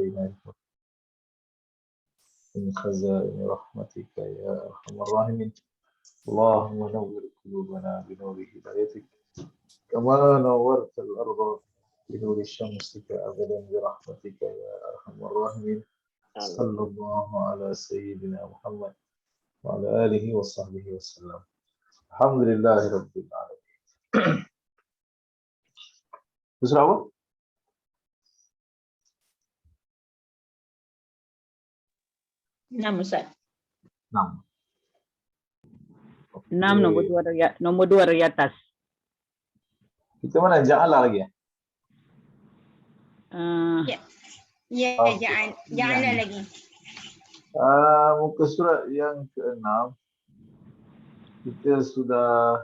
علينا من خزائن رحمتك يا أرحم الراحمين. اللهم نور قلوبنا بنور هدايتك كما نورت الأرض بنور شمسك أبدا برحمتك يا أرحم الراحمين. صلى الله على سيدنا محمد وعلى آله وصحبه وسلم. الحمد لله رب العالمين. Surah apa? 6 Ustaz. 6. 6 nombor 2 dari atas. Kita mana ja'ala lagi ya? Ya, Okey. janganlah lagi. Muka surat yang ke-6 kita sudah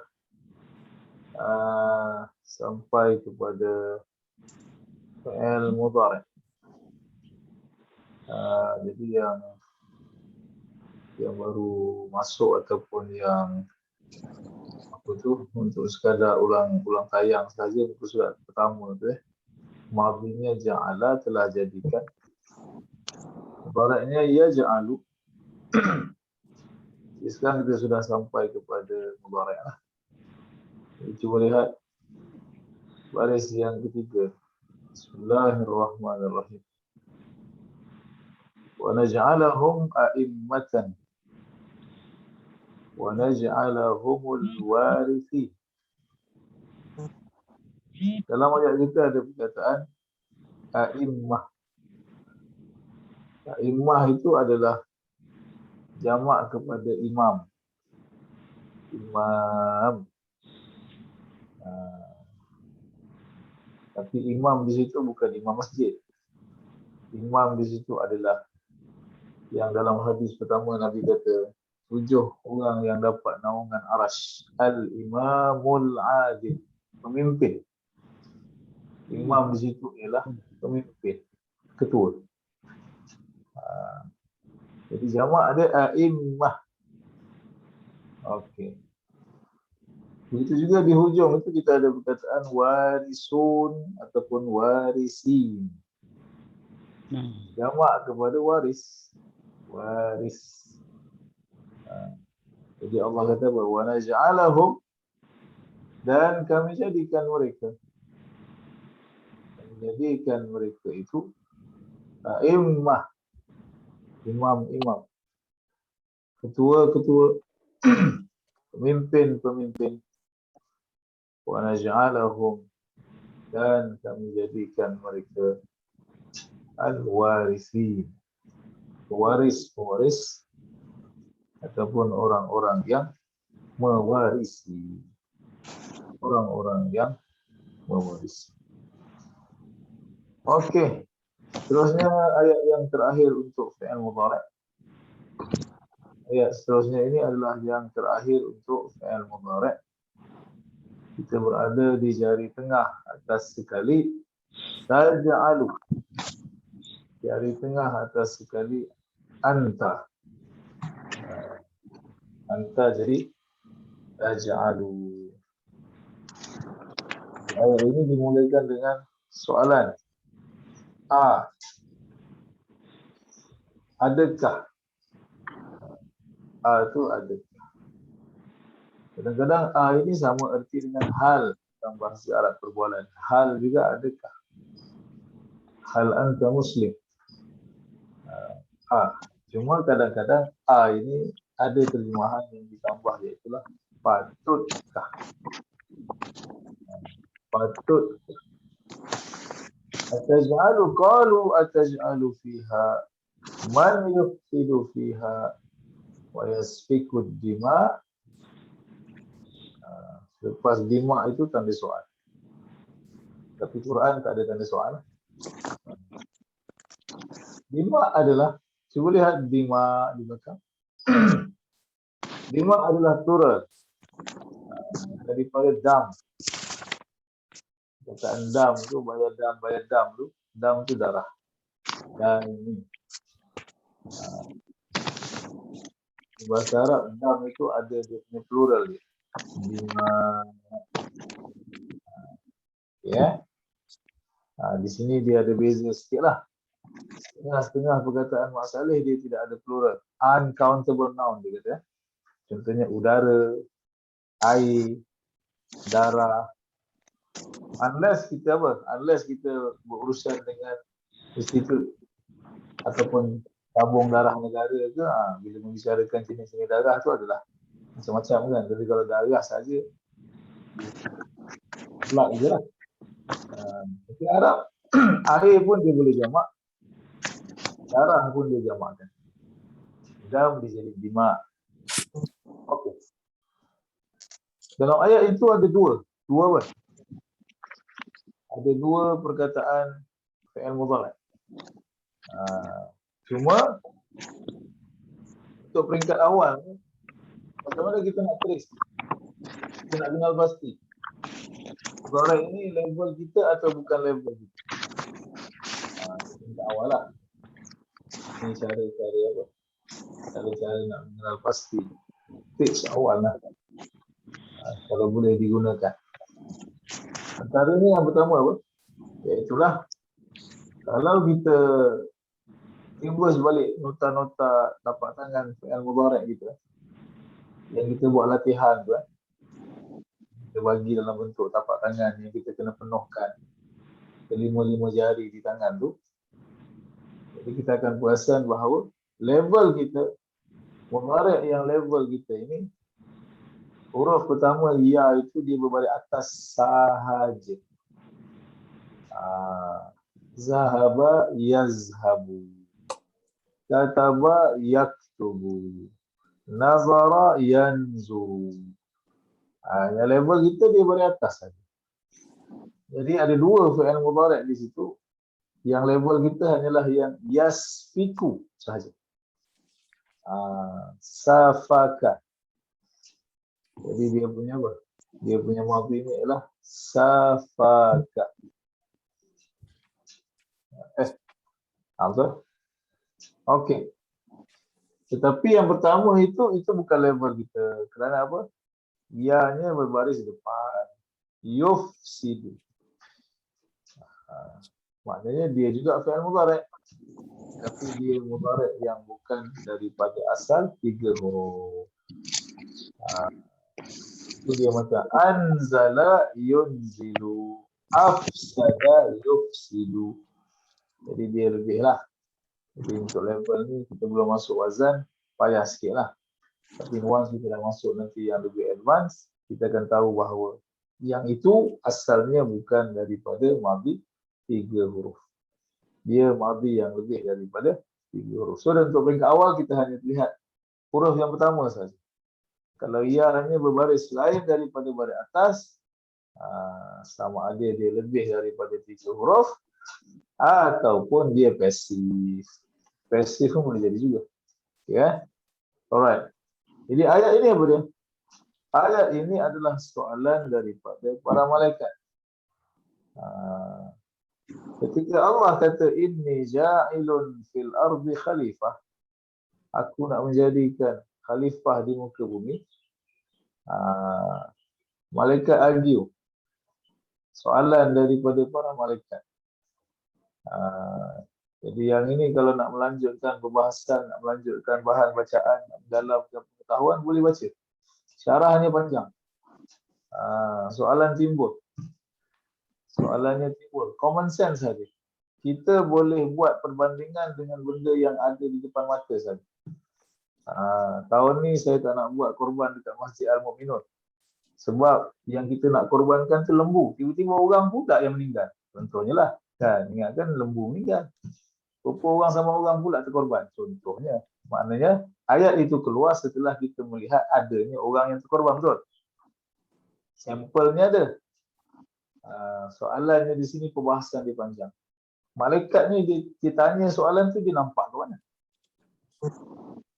sampai kepada fi'il mudhari'. Jadi yang baru masuk ataupun yang apa tu untuk sekadar ulang tayang saja muka surat pertama tu madhinya ja'ala telah jadikan, mudhari'nya yaj'alu. Sekarang kita sudah sampai kepada mudhari' lah. Cuba lihat baris yang ketiga. Bismillahirrahmanirrahim. Wa naj'alahum a'immatan wa naj'alahumul warithin. Dalam ayat kita ada perkataan a'immah. A'immah itu adalah jamak kepada imam. Imam. Tapi imam di situ bukan imam masjid. Imam di situ adalah yang dalam hadis pertama Nabi kata 7 orang yang dapat naungan arasy. Al-imamul adil, pemimpin. Imam di situ ialah pemimpin, ketua. Jadi jamak ada a'immah. Okey. Begitu juga di hujung itu kita ada perkataan warisun ataupun warisin. Jamak kepada waris. Waris. Jadi Allah kata bahawa naj'alahum, dan kami jadikan mereka. Kami jadikan mereka itu a'immah. Imam-imam. Ketua-ketua. Pemimpin-pemimpin. Wa naj'alahum, dan kami jadikan mereka al-warithin, pewaris ataupun orang-orang yang mewarisi. Orang-orang yang mewarisi. Okey. Seterusnya ayat yang terakhir untuk fi'il mudhari'. Ayat seterusnya ini adalah yang terakhir untuk fi'il mudhari'. Kita berada di jari tengah atas sekali taj'alu. Jari tengah atas sekali anta. Anta jadi taj'alu. Ayat ini dimulakan dengan soalan. Adakah? Itu adakah. Kadang-kadang ini sama erti dengan hal dalam bahasa Arab perbualan. Hal juga adakah. Hal anta muslim. Cuma kadang-kadang ini ada terjemahan yang ditambah, iaitu patutkah. Patut. Ataj'alu qalu ataj'alu fiha man yufsidu fiha wa yasfiku dima. Lepas dima itu tanda soal. Tapi Quran tak ada tanda soal. Dima adalah, cuba lihat dima di belakang. Dima adalah plural daripada dam. Perkataan dam tu, bayar dam tu. Dam tu darah. Dan ini. Bahasa Arab dam itu ada dia punya plural dia. Dima. Ya. Di sini dia ada beza sikit lah. setengah-setengah perkataan Mak Saleh dia tidak ada plural. Uncountable noun dia kata. Contohnya udara, air, darah. Unless kita apa? Unless kita berurusan dengan institut ataupun tabung darah negara ke, bila membicarakan jenis-jenis darah tu adalah macam-macam kan. Tapi kalau darah saja, blood je lah. Tapi Arab, air pun dia boleh jamak, darah pun dia jamakkan. Dam dia jadi dimak. Okey. Dalam ayat itu ada dua apa? Ada dua perkataan fi'il mudhari'. Cuma untuk peringkat awal, macam mana kita nak trace? Kita nak kenal pasti. Mudhari' ini level kita atau bukan level kita? Peringkat awal lah. Ini cara-cara apa? Cara-cara nak mengenal pasti. Tips awal lah. Kalau boleh digunakan. Antaranya yang pertama apa? Iaitulah kalau kita timbus balik nota-nota tapak tangan fi'il mudhari' kita yang kita buat latihan tu, kita bagi dalam bentuk tapak tangan yang kita kena penuhkan kelima-lima jari di tangan tu. Jadi kita akan perasan bahawa level kita, mudhari' yang level kita ini, huruf pertama ya itu dia berbaris atas sahaja. Zahaba yazhabu, kataba yaktubu, nazara yanzuru. Yang level kita dia baris atas saja. Jadi ada dua fi'il mudhari' di situ. Yang level kita hanyalah yang yasfiku sahaja. Safaka. Jadi dia punya apa? Dia punya madhi ni ialah safaka. Betul? Okey. Tetapi yang pertama itu bukan level kita. Kerana apa? Ya-nya berbaris depan. Yufsidu. Maknanya dia juga fi'il mudhari'. Tapi dia mudhari' yang bukan daripada asal 3 huruf. Itu dia macam anzala yunzilu, afsada yufsidu. Jadi dia lebih lah. Jadi untuk level ni kita belum masuk wazan, payah sikit lah. Tapi once kita dah masuk nanti yang lebih advance, kita akan tahu bahawa yang itu asalnya bukan daripada madhi 3 huruf. Dia madhi yang lebih daripada 3 huruf. So dan untuk peringkat awal kita hanya lihat huruf yang pertama saja. Kalau ia hanya berbaris lain daripada baris atas, sama ada dia lebih daripada 3 huruf ataupun dia pasif. Pasif pun boleh jadi juga. Ya. Alright. Jadi ayat ini apa dia? Ayat ini adalah soalan daripada para malaikat. Ketika Allah kata inni ja'ilun fil ardi khalifah, aku nak menjadikan khalifah di muka bumi. Malaikat argue. Soalan daripada para malaikat. Jadi yang ini kalau nak melanjutkan perbahasan, nak melanjutkan bahan bacaan, nak mendalamkan pengetahuan, boleh baca. Syarahnya panjang. Soalan timbul. Soalannya timbul. Common sense saja. Kita boleh buat perbandingan dengan benda yang ada di depan mata saja. Tahun ni saya tak nak buat korban dekat Masjid Al-Mu'minun. Sebab yang kita nak korbankan tu lembu. Tiba-tiba orang pula yang meninggal. Contohnya lah. Kan, ingatkan lembu meninggal. Berapa orang sama orang pula terkorban. Contohnya. Maknanya ayat itu keluar setelah kita melihat adanya orang yang terkorban. Betul? Sampelnya ada. Soalannya di sini perbahasan dia panjang. Malaikat ni dia tanya soalan tu dia nampak ke mana?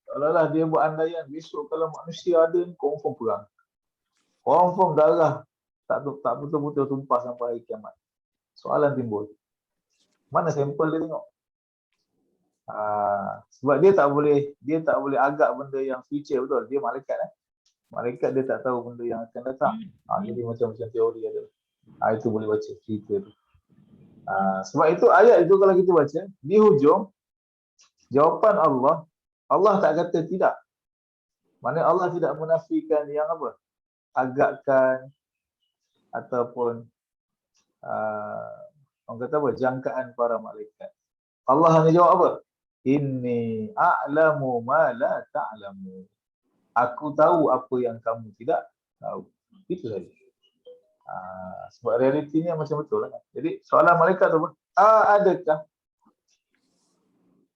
Kalau dia buat andaian besok kalau manusia ada ni confirm perang. Confirm darah tak betul-betul tumpah sampai hari kiamat. Soalan timbul. Mana sampel dia tengok? Sebab dia tak boleh agak benda yang future, betul. Dia malaikat Malaikat dia tak tahu benda yang akan datang. Jadi macam-macam teori ada. Itu boleh baca cerita tu. Sebab itu ayat itu kalau kita baca di hujung jawapan Allah tak kata tidak. Maknanya Allah tidak menafikan yang apa? Agakkan ataupun orang kata apa? Jangkaan para malaikat. Allah hanya jawab apa? Inni a'lamu ma la ta'lamu. Aku tahu apa yang kamu tidak tahu. Itu saja. Sebab realitinya macam betul lah. Jadi soalan malaikat tu apa? Adakah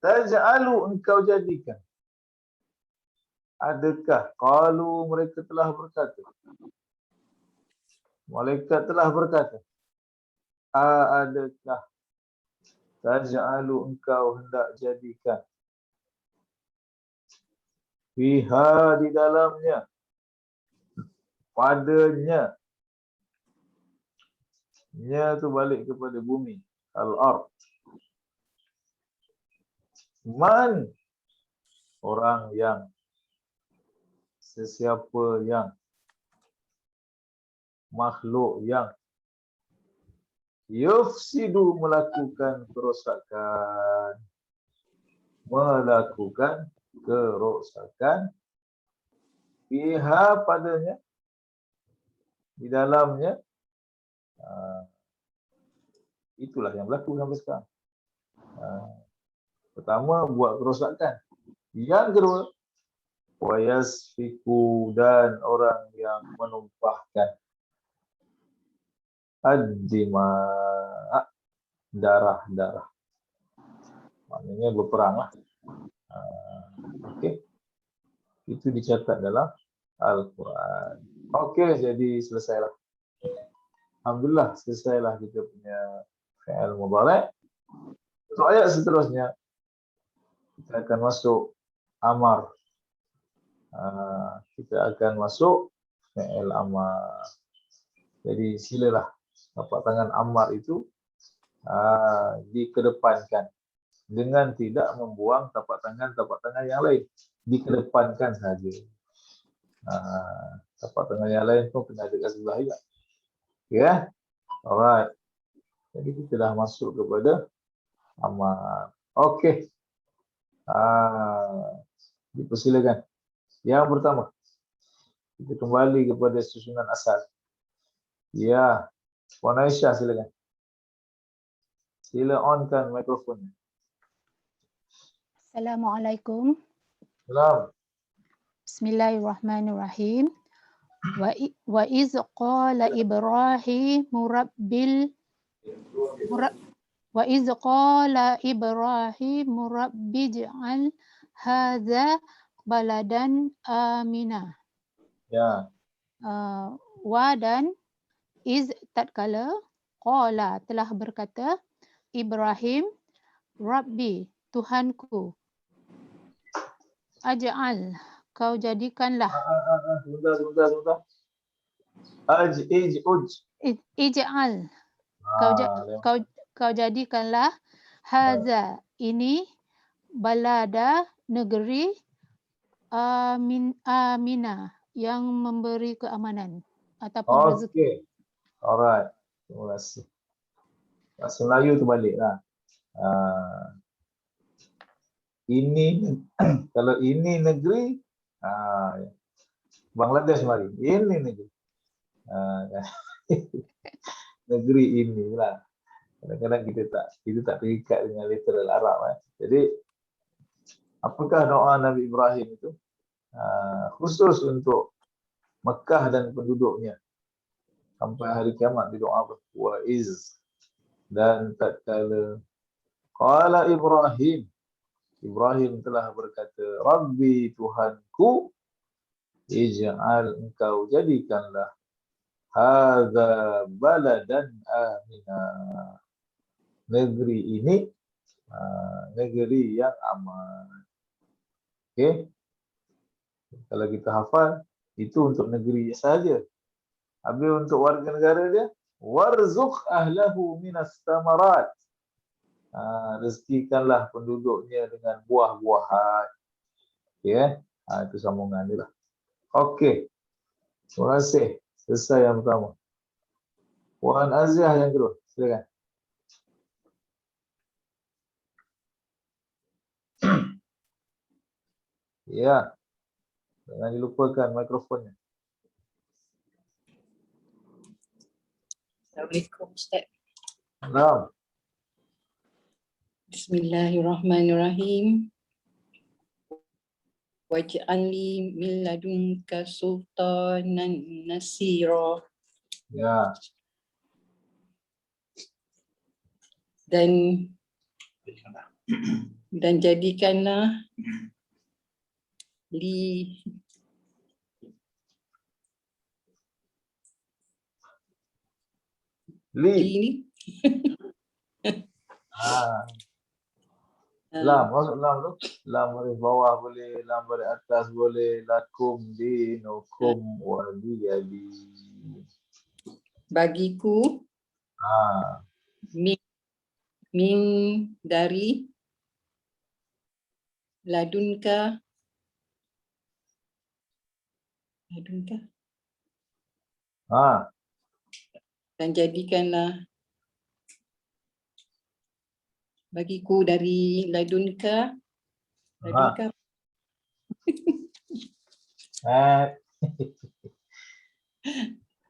taj'alu engkau jadikan? Adakah? Qalu mereka telah berkata. Malaikat telah berkata. Adakah taj'alu engkau hendak jadikan? Fiha di dalamnya. Padanya. Nya tu balik kepada bumi. Al-ard. Man. Orang yang. Sesiapa yang. Makhluk yang. Yufsidu melakukan kerosakan. Melakukan kerosakan. Fiha padanya. Di dalamnya. Itulah yang berlaku sampai sekarang. Pertama, buat kerosakan. Yang kedua, wayasfiku dan orang yang menumpahkan ad-dima, darah-darah. Maknanya berperang lah. Okey. Itu dicatat dalam Al-Quran. Okey, jadi selesailah. Alhamdulillah, selesailah kita punya fi'il mudhari'. Untuk ayat seterusnya, kita akan masuk amar. Kita akan masuk fi'il amar. Jadi silalah tapak tangan amar itu dikedepankan dengan tidak membuang tapak tangan yang lain. Dikedepankan saja. Tapak tangan yang lain pun kena ada kat sebelah juga. Ya, alright. Jadi kita dah masuk kepada amar. Okey. Dipersilakan. Yang pertama, kita kembali kepada susunan asal. Ya, Puan Aisyah silakan. Sila onkan mikrofonnya. Assalamualaikum. Salam. Bismillahirrahmanirrahim. Wa iz qala Ibrahimu rabbil wa iz qala Ibrahimu rabbij'al hadza baladan amina. Ya. Wa dan iz tatkala qala telah berkata Ibrahim Rabbi Tuhanku aj'al kau jadikanlah Sebentar. ij'al kau jadikanlah haza ini balada negeri amina yang memberi keamanan ataupun rezeki. Okey. Alright. Terima kasih. Bahasa Melayu tu baliklah. Ini kalau ini negeri Bangladesh mari. Ini negeri. Negeri inilah. Kadang-kadang kita tak terikat dengan literal Arab. Jadi apakah doa Nabi Ibrahim itu? Khusus untuk Mekah dan penduduknya. Sampai hari kiamat dia doa apa? Wa iz. Dan tatkala qala Ibrahim telah berkata, Rabbi Tuhanku, ij'al engkau jadikanlah hadza baladan amina. Negeri ini negeri yang aman. Okey. Kalau kita hafal, itu untuk negeri saja. Habis untuk warga negara dia, warzuq ahlahu minas tamarat. Rezekikanlah penduduknya dengan buah-buahan. Okey, itu sambungan dia lah. Okey. Terima kasih. Selesai yang pertama. Puan Aziah yang kedua. Silakan. Ya, jangan dilupakan mikrofonnya. Assalamualaikum Ustaz. Nah, Bismillahirrahmanirrahim. Waj'alni min ladunka sultanan nasira. ya, Dan jadikanlah li li. ni Lam, masuk lam tu. Lam dari bawah boleh, lam dari atas boleh. Lakum dinukum waliyadi. bagiku min dari ladunka dan jadikanlah bagiku dari ladunka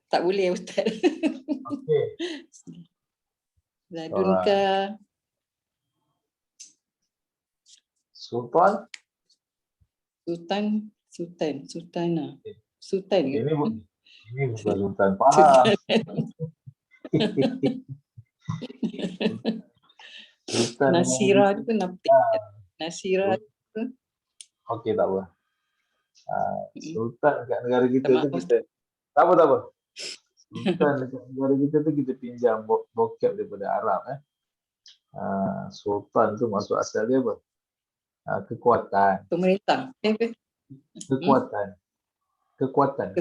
tak boleh Ustaz. Okey. Ladunka Sultan. sultana. Ini bukan sultan Pahang. Sultan Nasira tu nampak. Nasira tu. Okey, tak apa. Sultan kat negara kita Tak tu maaf. kita tak apa. Sultan dekat negara kita tu kita pinjam vocab daripada Arab Sultan tu maksud asal dia apa? Kekuatan. Pemerintah. Kekuatan.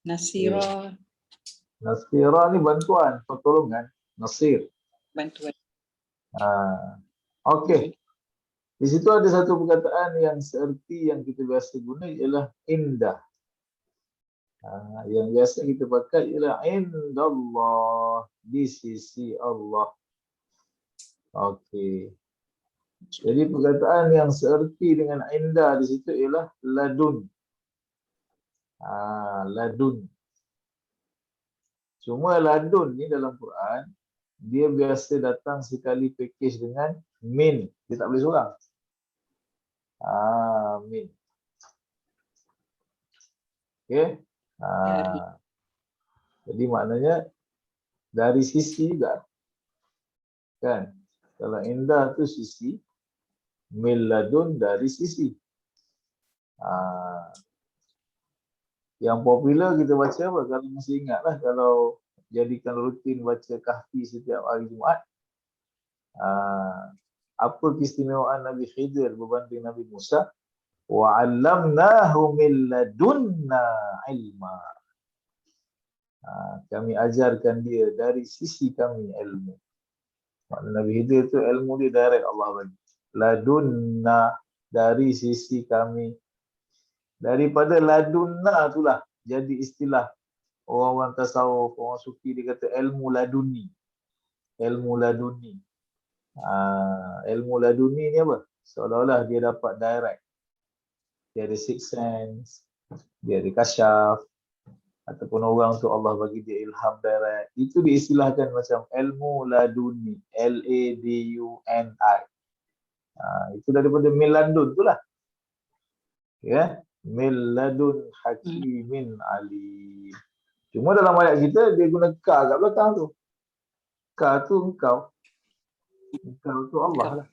Nasira, Nasira ni bantuan, pertolongan. Nasir. bantuan. Okey. Di situ ada satu perkataan yang seerti yang kita biasa guna ialah indah. Yang biasa kita pakai ialah indallah, di sisi Allah. Okey. Jadi perkataan yang seerti dengan indah di situ ialah ladun. Ladun. Cuma ladun ni dalam Quran dia biasa datang sekali package dengan min. Dia tak boleh seorang. Min. Okey. Jadi maknanya dari sisi juga. Kan? Kalau indah tu sisi, min ladun dari sisi. Yang popular kita baca apa? Kalau masih ingatlah kalau jadikan rutin baca kahfi setiap hari Jumaat. Apa keistimewaan Nabi Khidir berbanding Nabi Musa? Wa 'allamnahu min ladunna ilma. Kami ajarkan dia dari sisi kami ilmu. Makna Nabi Khidir tu ilmu dia direct Allah bagi. Ladunna, dari sisi kami. Daripada ladunna itulah jadi istilah orang-orang tasawuf, orang sufi dia kata ilmu laduni. Ilmu laduni. Ilmu laduni ni apa? Seolah-olah dia dapat direct. Dia ada sixth sense, dia ada kasyaf, ataupun orang tu Allah bagi dia ilham direct. Itu diistilahkan macam ilmu laduni, L-A-D-U-N-I. Itu daripada miladun tu lah. Ya, miladun hakimin alim. Cuma dalam ayat kita dia guna ka kat belakang tu. Ka tu engkau. Engkau tu Allah lah.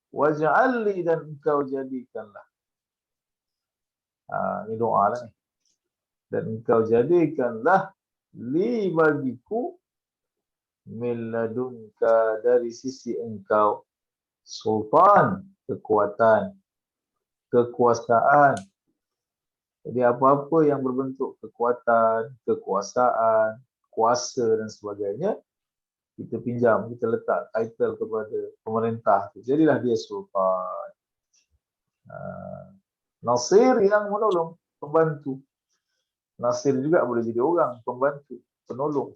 Waj'alli, dan engkau jadikanlah. Ini doa lah ni. Dan engkau jadikanlah li bagiku min ladunka, dari sisi engkau, sultan, kekuatan, kekuasaan. Jadi apa-apa yang berbentuk kekuatan, kekuasaan, kuasa dan sebagainya, kita pinjam, kita letak title kepada pemerintah tu. Jadilah dia sultan. Nasir yang menolong, pembantu. Nasir juga boleh jadi orang, pembantu, penolong.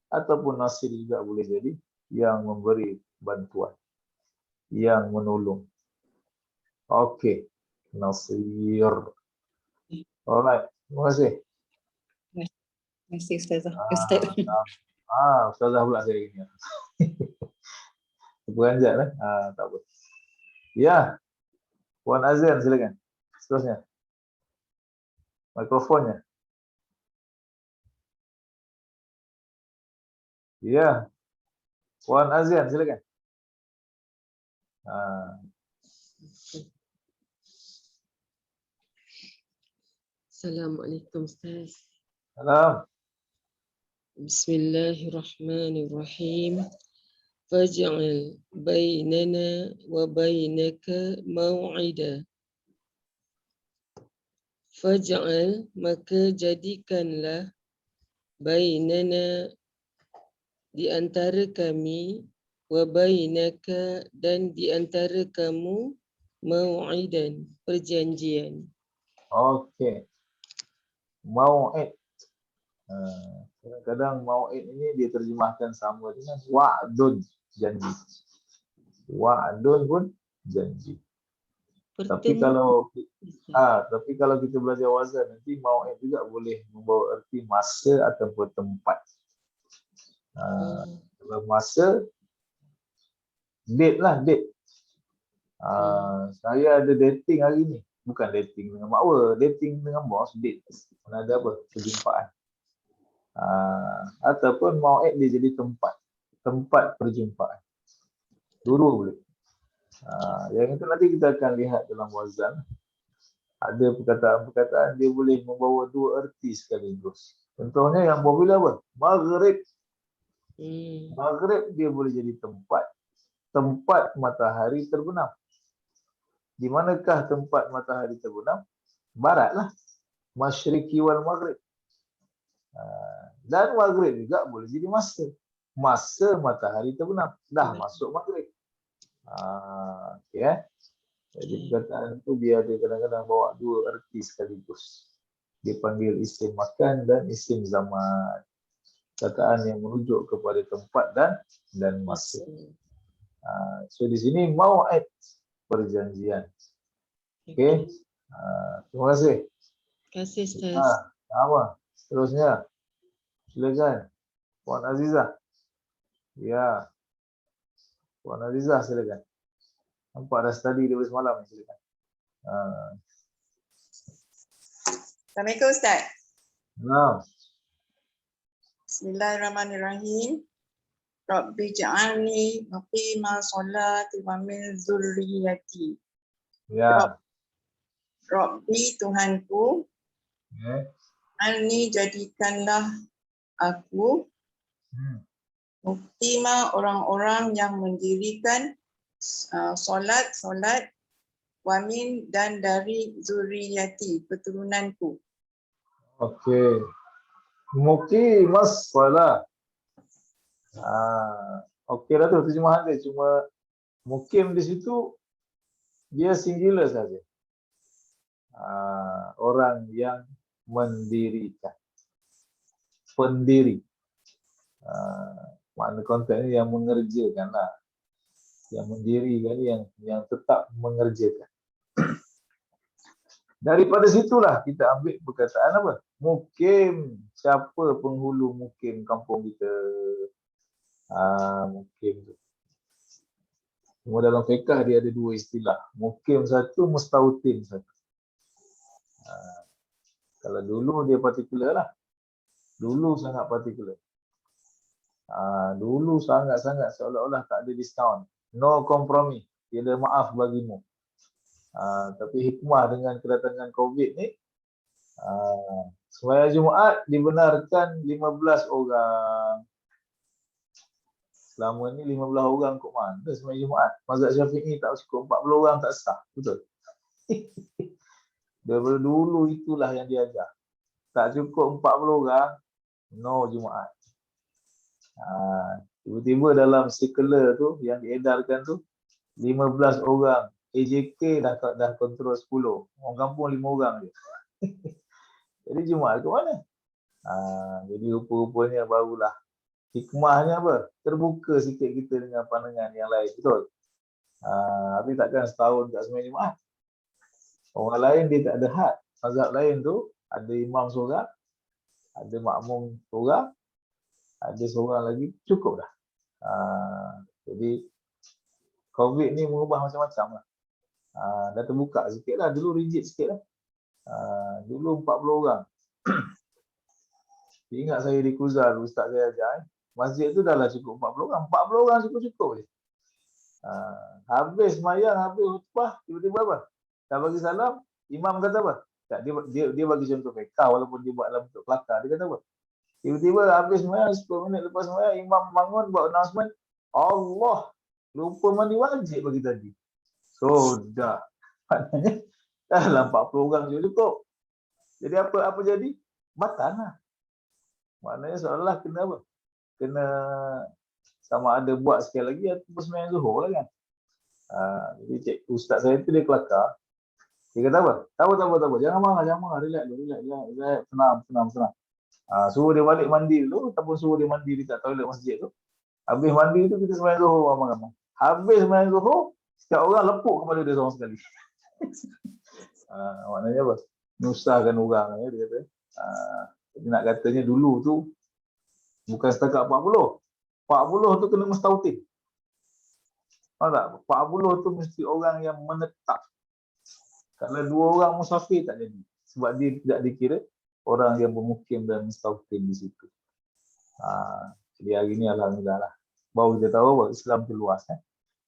Ataupun nasir juga boleh jadi yang memberi bantuan. yang menolong. Okey. Nasir. Alright. Terima kasih. Terima kasih Ustazah. Ustaz. Ustazah pula saya ini. Beranjak lah. Tak apa. Ya. Puan Azan silakan. Seterusnya. Mikrofonnya. Ya. Puan Azan silakan. Assalamualaikum Ustaz. Salam. Bismillahirrahmanirrahim. Faj'al bainana wa bainaka maw'ida. Faj'al, maka jadikanlah, bainana, di antara kami, wa bainaka, dan di antara kamu, maw'idan, perjanjian. Okey. Mau'id. Kadang-kadang mau'id ini diterjemahkan sama dengan wa'dun, janji. Wa'dun pun janji. Tapi kalau kita belajar wazan nanti mau'id juga boleh membawa erti masa ataupun tempat. Kalau masa, date lah, date. Saya ada dating hari ni. Bukan dating dengan makwa, dating dengan bos, date. Mana ada apa? Perjumpaan. Ataupun mau'id dia jadi tempat. Tempat perjumpaan. Dua boleh. Yang itu nanti kita akan lihat dalam wazan. Ada perkataan-perkataan dia boleh membawa dua erti sekaligus. Contohnya yang popular apa? Maghrib. Maghrib dia boleh jadi tempat. Tempat matahari terbenam. Di manakah tempat matahari terbenam? Barat lah. Masyriqi wal maghrib. Dan maghrib juga boleh jadi masa. Masa matahari terbenam. Dah masuk maghrib. Okay. Jadi perkataan itu dia ada kadang-kadang bawa dua erti sekaligus. Dipanggil isim makan dan isim zaman. Perkataan yang merujuk kepada tempat dan masa. So di sini mau'id, perjanjian. Okey. Terima kasih. Terima kasih Ustaz. Apa? Seterusnya. Silakan. Puan Azizah. Ya. Puan Azizah silakan. Nampak dah study daripada semalam, silakan. Assalamualaikum Ustaz. Bismillahirrahmanirrahim. Rabbi ja'alni muqima sholati wa min dzurriyyati. Ya. Rabbi Tuhanku, Alni jadikanlah aku muqima orang-orang yang mendirikan solat wa min dan dari zuriyati keturunanku. Okey. Muqimas solat. Okey dah tu terjemahan dia, cuma mukim di situ dia singular saja. Orang yang mendirikan. Pendiri. Makna konteksnya yang mengerjakan lah. Yang mendirikan, yang tetap mengerjakan. Daripada situlah kita ambil perkataan apa? Mukim. Siapa penghulu mukim kampung kita? Mukim tu. Cuma dalam fiqh dia ada dua istilah. Mukim satu, mustautin satu. Kalau dulu dia partikular lah. Dulu sangat partikular. Dulu sangat-sangat seolah-olah tak ada diskaun. No kompromi. Tiada maaf bagimu. Tapi hikmah dengan kedatangan COVID ni, sembahyang Jumaat dibenarkan 15 orang. Selama ni 15 orang kok mana sembahyang Jumaat. Mazhab Syafi'i tak cukup 40 orang tak sah. Betul? Daripada dulu itulah yang diajar. Tak cukup 40 orang, no Jumaat. Tiba-tiba dalam sirkular tu yang diedarkan tu 15 orang. AJK dah kontrol 10. Orang kampung 5 orang je. Jadi Jumaat ke mana? Jadi rupa-rupanya barulah hikmahnya apa? Terbuka sikit kita dengan pandangan yang lain. Betul? Tapi takkan setahun tak sembahyang Jumaat. Orang lain dia tak ada had. Mazhab lain tu ada imam seorang, ada makmum seorang, ada seorang lagi, cukup dah. Jadi COVID ni mengubah macam-macam lah. Dah terbuka sikit lah, dulu rigid sikit lah. Dulu 40 orang. Ingat saya di Kuzal, ustaz saya ajar, masjid tu dah lah cukup 40 orang. 40 orang cukup-cukup je. Habis semayang, habis khutbah, tiba-tiba apa? Dah bagi salam, imam kata apa? Tak, dia bagi contoh fiqh walaupun dia buat dalam bentuk kelakar. Dia kata apa? Tiba-tiba habis semayang, 10 minit lepas semayang, imam bangun buat announcement, Allah, lupa mandi wajib bagi tadi. Sudah. Maknanya dalam 40 orang cukup. Jadi apa jadi? Batal lah. Maknanya seolah kena apa? Kena sama ada buat sekali lagi atau sembahyang zuhur lah kan. Jadi cikgu ustaz saya tu dia kelakar. Dia kata apa? Tak apa. Jangan marah. Relax. Tenang. Suruh dia balik mandi dulu ataupun suruh dia mandi dekat toilet masjid tu. Habis mandi tu kita sembahyang zuhur ramai-ramai. Habis sembahyang zuhur, setiap orang lepuk kepada dia seorang sekali. Maknanya apa? Nyusahkan orang ya, dia kata. Jadi nak katanya dulu tu bukan setakat 40. 40 tu kena mustautin. Faham tak? 40 tu mesti orang yang menetap. Kalau 2 orang musafir tak jadi. Sebab dia tidak dikira orang yang bermukim dan mustautin di situ. Jadi hari ni alhamdulillah lah. Baru kita tahu bahawa Islam tu luas.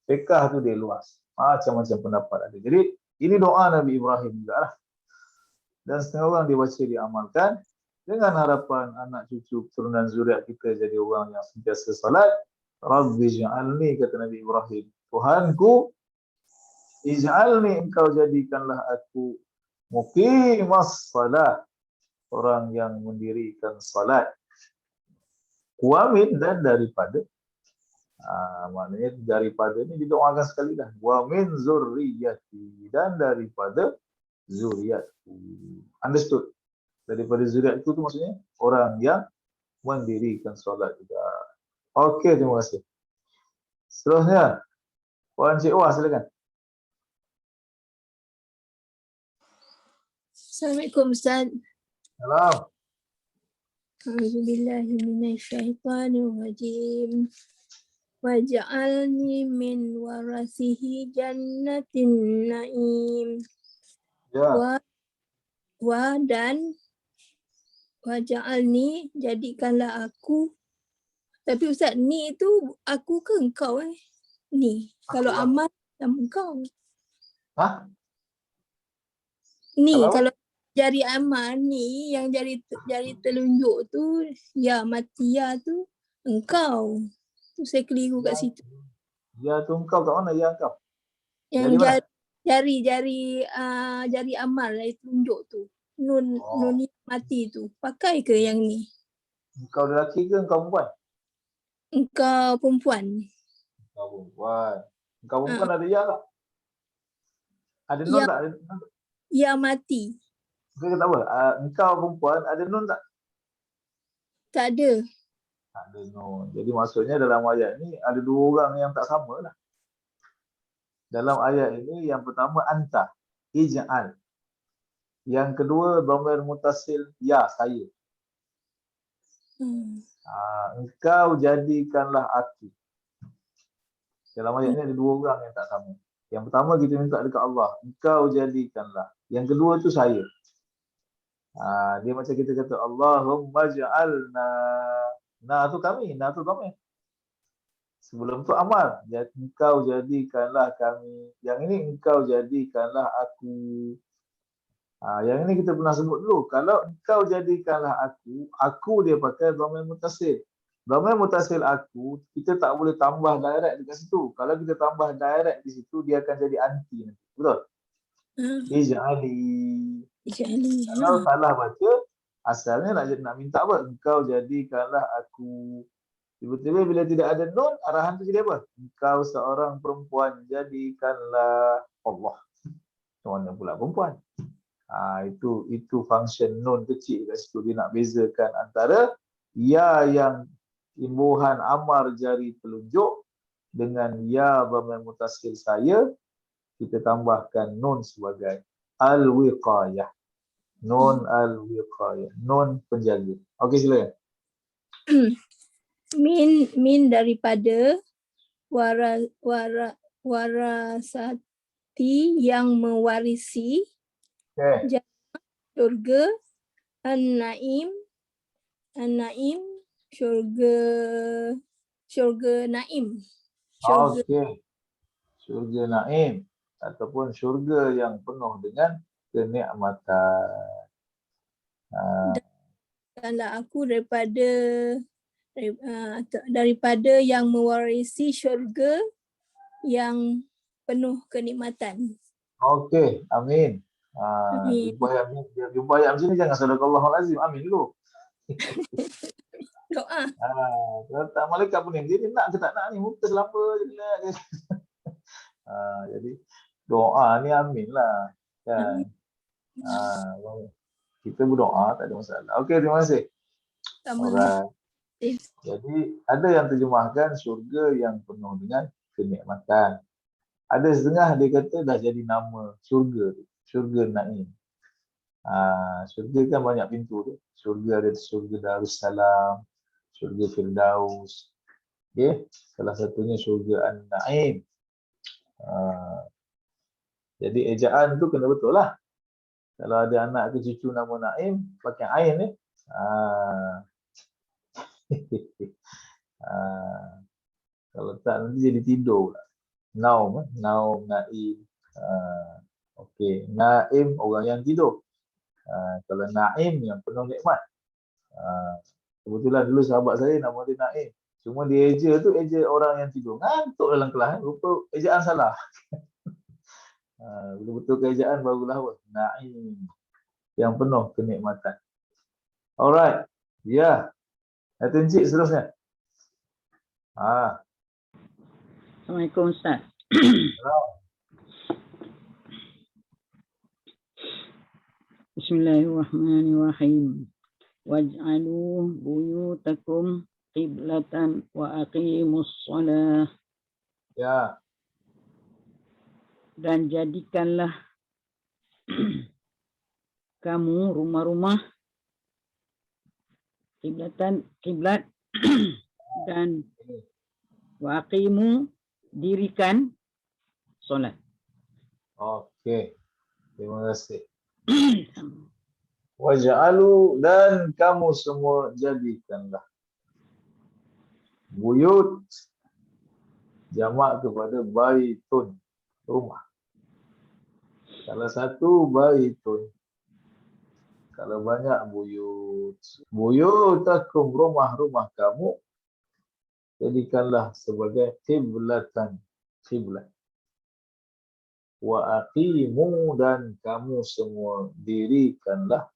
Fiqh tu dia luas. Macam-macam pendapat ada. Jadi ini doa Nabi Ibrahim juga lah. Dan setengah orang dibaca diamalkan dengan harapan anak cucu keturunan zuriat kita jadi orang yang sentiasa salat. Rabbi ij'alni, kata Nabi Ibrahim, Tuhanku, ij'alni, engkau jadikanlah aku muqimas salat, orang yang mendirikan salat. Wa min, dan daripada, maknanya daripada ni didoakan sekali dah. Wa min zurriyati, dan daripada zuriatku. Understood? Daripada zuriat itu tu maksudnya orang yang mendirikan solat juga. Okey, terima kasih. Seterusnya, Puan Cik Wah, silakan. Assalamualaikum Ustaz. Salam. A'udzubillahi minasyaitonirrajim. Waj'alni min warasihi jannatin na'im. Ya. Dan waj'alni, jadikanlah aku. Tapi Ustaz, ni tu aku ke engkau Ni. Kalau lah. amal sama engkau. Ni Kalau? kalau jari amal ni, yang jari telunjuk tu, ya Matia tu engkau. Tu saya keliru kat situ. Ya tu engkau kat mana? Ya engkau. Yang Jari jari amal dari telunjuk tu. Nun ni mati tu. Pakai ke yang ni? Engkau lelaki ke engkau perempuan? Engkau perempuan. Engkau perempuan ada ya tak? Ada nun tak? Ya mati. Dia kata apa? Engkau perempuan ada nun tak? Tak ada. Tak ada nun. Jadi maksudnya dalam ayat ni ada 2 orang yang tak sama lah. Dalam ayat ini yang pertama anta, ij'al. Yang kedua dhamir mutasil, ya saya. Engkau jadikanlah aku. Dalam ayat ini ada 2 orang yang tak sama. Yang pertama kita minta dekat Allah, engkau jadikanlah. Yang kedua tu saya. Dia macam kita kata Allahumma ja'alna. Na tu kami, na tu kami. Sebelum tu amal, engkau jadikanlah kami. Yang ini engkau jadikanlah aku. Yang ini kita pernah sebut dulu. Kalau engkau jadikanlah aku dia pakai dhamir mutasil. Dhamir mutasil aku, kita tak boleh tambah direct dekat situ. Kalau kita tambah direct di situ, dia akan jadi anti nanti. Betul? Ij'ali. Kalau salah baca, asalnya nak minta apa? Engkau jadikanlah aku. Tiba-tiba bila tidak ada nun, arahan tu jadi apa? Engkau seorang perempuan, jadikanlah Allah. Macam mana pula perempuan? Itu function nun kecil kat situ. Dia nak bezakan antara ya yang imbuhan amar jari telunjuk dengan ya dhamir mutasil saya, kita tambahkan nun sebagai al-wiqayah. Nun al-wiqayah, nun penjaga. Okey, silakan. Min daripada warasati yang mewarisi, Okey. syurga, an-naim syurga naim. Syurga Okey. Syurga naim ataupun syurga yang penuh dengan kenikmatan. Dapatkanlah aku daripada yang mewarisi syurga yang penuh kenikmatan. Okey, amin. Amin. Jumpa ayat macam ni jangan sadaqallahul azim. Amin dulu. Doa. Kalau tak malaikat pun ni, dia nak ke tak nak ni, muka selamba je lah. Jadi doa ni amin lah. Kan? Kita berdoa tak ada masalah. Okey, terima kasih. Alright. Jadi ada yang terjemahkan syurga yang penuh dengan kenikmatan. Ada setengah dia kata dah jadi nama syurga tu. Syurga Naim. Syurga kan banyak pintu tu. Syurga ada syurga Darussalam, syurga Firdaus. Okay. Salah satunya syurga An-Naim. Jadi ejaan tu kena betul lah. Kalau ada anak ke cucu nama Naim, pakai ain ni. Kalau tak nanti jadi tidur pula. Naum, Naim. Okey, Naim orang yang tidur. Kalau Naim yang penuh nikmat. Kebetulan dulu sahabat saya nama dia Naim. Cuma dia eja tu eja orang yang tidur. Ngantuk dalam kelas. Rupa ejaan salah. Betul-betul keejaan barulah apa? Naim. Yang penuh kenikmatan. Alright. Ya. Itu encik seterusnya. Assalamualaikum Ustaz. Bismillahirrahmanirrahim. Waj'alu buyutakum qiblatan wa aqimus shalah. Ya. Dan jadikanlah kamu rumah-rumah kiblat dan wa aqimu dirikan solat. Okey. Terima kasih. Waj'alu dan kamu semua jadikanlah. Buyut jamak kepada baitun, rumah. Salah satu baitun. Kalau banyak buyut. Buyutakum, rumah-rumah kamu, jadikanlah sebagai qiblatan, qiblat. Wa aqimu dan kamu semua dirikanlah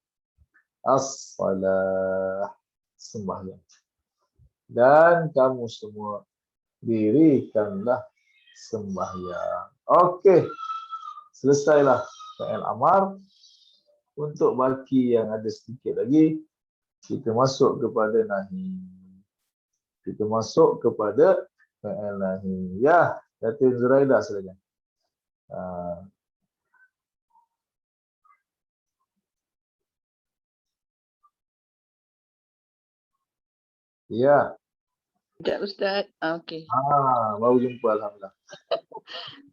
as-salah, sembahyang. Dan kamu semua dirikanlah sembahyang. Okey. Selesailah fi'il amar. Untuk baki yang ada sedikit lagi, kita masuk kepada nahi. Kita masuk kepada fi'il nahi. Ya, Datin Zuraidah silakan. Ya. Sekejap Ustaz. Okey. Baru jumpa alhamdulillah.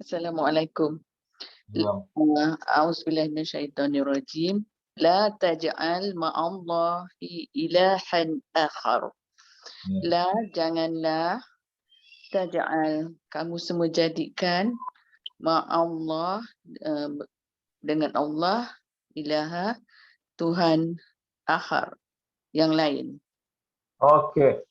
Assalamualaikum. Salam. A'udzubillahi minasyaitonirrajim. La taj'al ma'allahi ilahan akhar. La, janganlah, taj'al, kamu semua jadikan, ma'allah, dengan Allah, ilaha, Tuhan akhar, yang lain. Okey.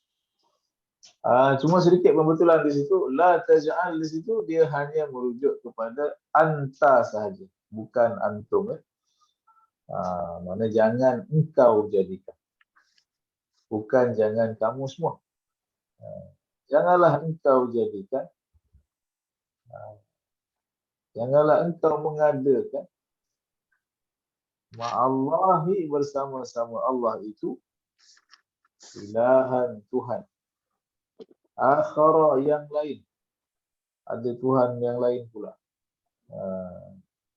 Cuma sedikit pembetulan di situ. La taj'al di situ dia hanya merujuk kepada anta sahaja, bukan antum. Mana jangan engkau jadikan. Bukan jangan kamu semua. Janganlah engkau jadikan. Janganlah engkau mengadakan ma'allahi bersama-sama Allah itu ilahan Tuhan. Akhara yang lain. ada Tuhan yang lain pula.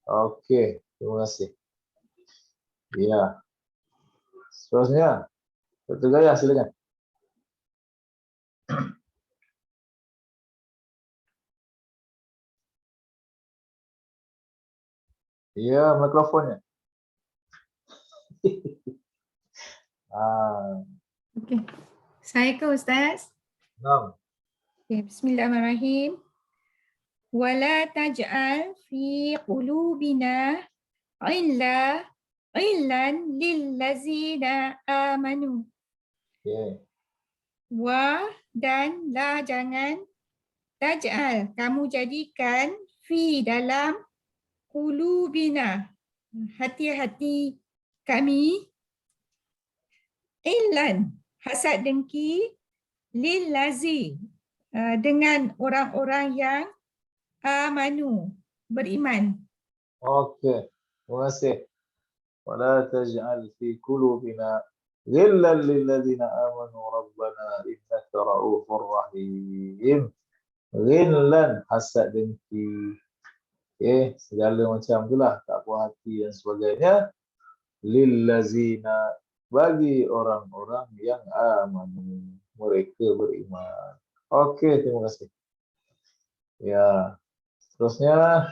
Okey, terima kasih. Ya. Seterusnya, Dr. Gaya silakan. Ya, mikrofonnya. Okey. Saya ke Ustaz. Nah, Okay, bismillahirrahmanirrahim. Wala taj'al fi qulubina illan lillazina amanu. okey. Wa dan la jangan taj'al kamu jadikan fi dalam qulubina hati-hati kami illan hasad dengki lillazi dengan orang-orang yang amanu beriman. Okey. Terima kasih. Wala taj'al fi qulubina ghillan lil ladzina amanu rabbana innaka ra'ufur rahim. Ghillan, hasad dengki. Okey, segala macam itulah, tak puas hati dan sebagainya. Lil ladzina, bagi orang-orang yang amanu, mereka beriman. Okey, terima kasih. Ya. Terusnya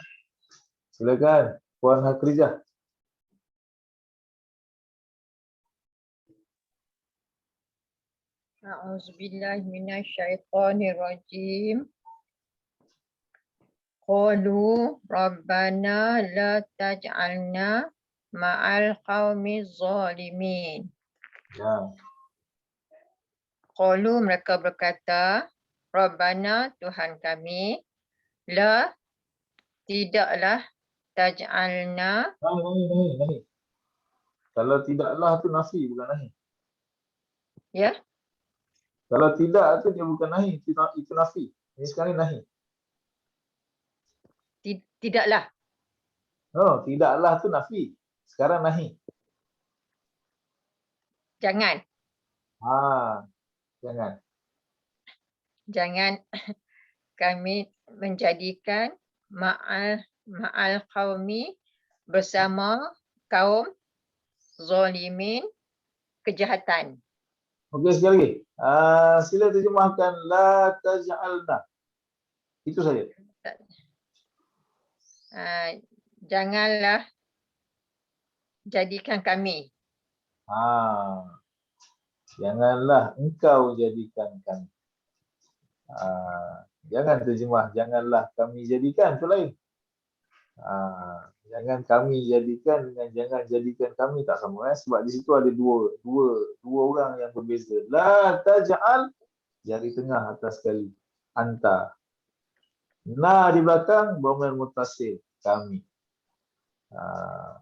silakan Puan Hakrijah. A'udzubillahi minasyaitonirrajim. Qalu rabbana la taj'alna ma'al qaumiz zalimin. Ya. Qalu, mereka berkata, Rabbana, Tuhan kami, la, tidaklah, taj'alna, Nahi. Kalau tidaklah tu nafi, bukan nahi. ya, Kalau tidak tu dia bukan nahi, itu nafi. Ini sekarang ni nahi. tidaklah, Oh, tidaklah tu nafi. Sekarang nahi. jangan, Jangan. kami menjadikan ma'al qaumi bersama kaum zalimin, kejahatan. Okey, sekali lagi. Sila terjemahkan la taj'alna. Itu saja. Janganlah jadikan kami. Janganlah engkau jadikan kami. Jangan terjemah janganlah kami jadikan, itu lain. Jangan kami jadikan dengan jangan jadikan kami tak sama, sebab di situ ada dua orang yang berbeza. La taj'al, jari tengah atas sekali, anta. Na di belakang, dhamir muttasil, kami.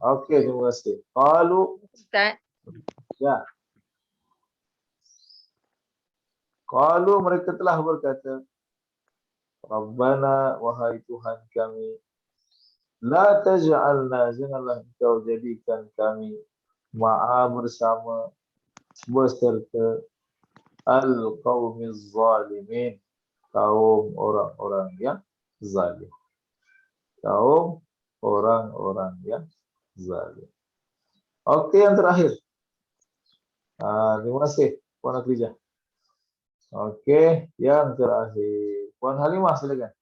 Okey, terima kasih. Qalu, Ustaz, ya. Qalu, mereka telah berkata, Rabbana, wahai Tuhan kami, la taj'alna, janganlah engkau jadikan kami ma'a bersama beserta al-qaumiz zalimin, kaum orang-orang yang zalim. Kaum orang-orang yang zalim. Okey, yang terakhir. Terima kasih Puan Akrijah. Okey, yang terakhir. Puan Halimah silakan.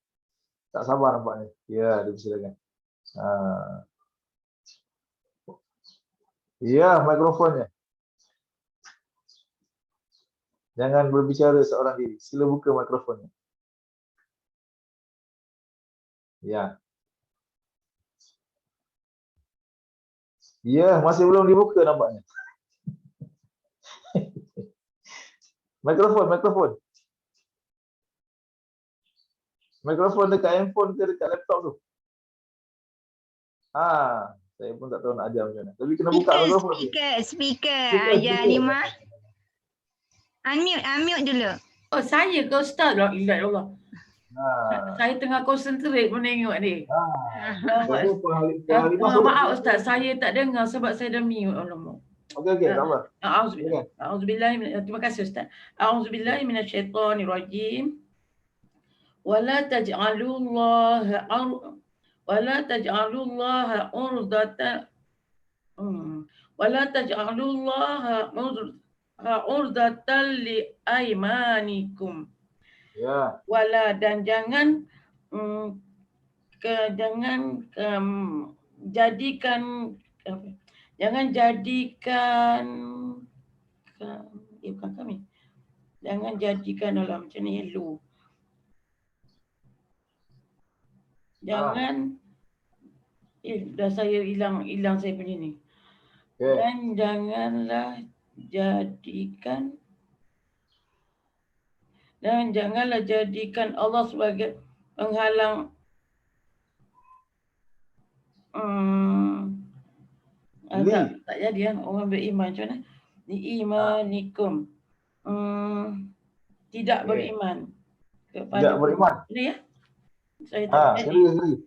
Tak sabar nampaknya. Ya, silakan. Ya, mikrofonnya. Jangan berbicara seorang diri. Sila buka mikrofonnya. Ya. Ya, masih belum dibuka nampaknya. Mikrofon. Mikrofon dekat handphone ke dekat laptop tu? Saya pun tak tahu nak ajar macam mana. Tapi kena buka mikrofon. Speaker. Ajar Halimah. Unmute dulu. Oh, saya ke Ustaz? La ilaha illallah. Saya tengah konsentrate menengok ni. Maaf Ustaz, saya tak dengar sebab saya dah mute. Alamak. Okey, tak apa. A'udzubillah. Terima kasih Ustaz. A'udzubillahi minasyaitonirrajim. wala taj'alullaha wala taj'alullaha urdatan wala taj'alullaha urdatan li aymanikum. Ya. Wala, dan jangan jadikan jangan jadikan bukan kami. Jangan jadikan dalam macam ni lu. Jangan dah saya hilang saya punya ni. Okay. Dan janganlah jadikan Allah sebagai penghalang tak jadi kan orang beriman macam mana? Diimanikum. Tidak beriman kepada Tidak beriman. Ini ya. Saya tak jadi. Sekali.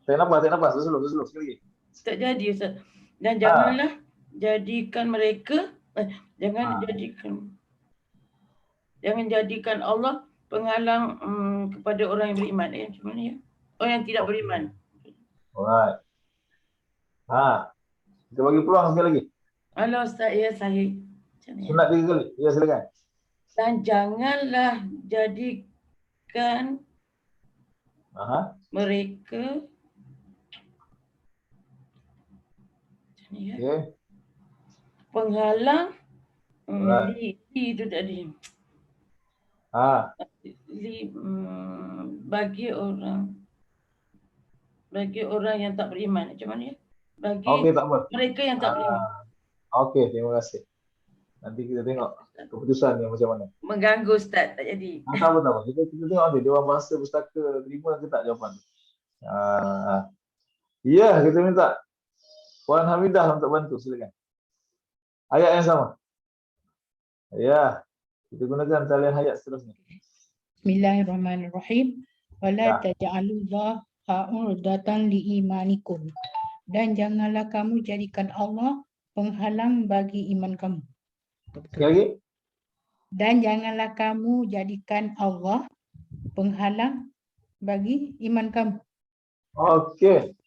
Saya nampak. Sesuai sekali. Tak jadi Ustaz. Dan janganlah jadikan mereka jangan jadikan Allah penghalang kepada orang yang beriman. Macam mana ya? Orang yang tidak beriman. Alright. Kita bagi peluang sekali lagi. Halo Ustaz, ya saya. Sunat 3 kali. Ya, silakan. Dan janganlah jadikan mereka penghalang itu tadi. Bagi orang yang tak beriman. Macam mana ya? Bagi mereka yang tak beriman. Okey, terima kasih. Nanti kita tengok keputusan yang macam mana. Mengganggu Ustaz, tak jadi. Tak apa. Kita tengok dia orang bahasa pustaka terima ke tak jawapan. Ya, kita minta Puan Hamidah untuk bantu, silakan. Ayat yang sama. Ya, kita gunakan talian ayat seterusnya. Bismillahirrahmanirrahim. Wala taj'alullaha urdatan liimanikum. Dan janganlah kamu jadikan Allah penghalang bagi iman kamu. Sekali lagi. Dan janganlah kamu jadikan Allah penghalang bagi iman kamu. Okey.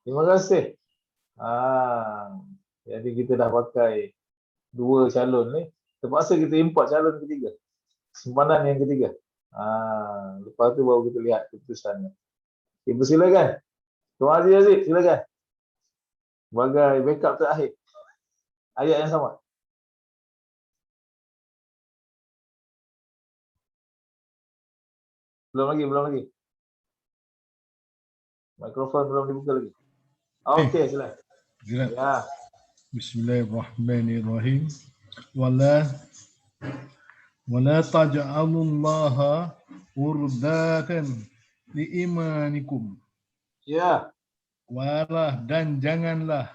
Terima kasih. Jadi kita dah pakai 2 calon ni. Terpaksa kita import calon ketiga. Simpanan yang ketiga. Lepas tu baru kita lihat keputusannya. Okay, silakan. Tuan Haji Aziz, silakan. Sebagai backup terakhir. Ayat yang sama. Belum lagi. Mikrofon belum dibuka lagi. Okey, silakan. Ya. Bismillahirrahmanirrahim. Wala taj'alullaha urdatan liimanikum. Ya. Wala, dan janganlah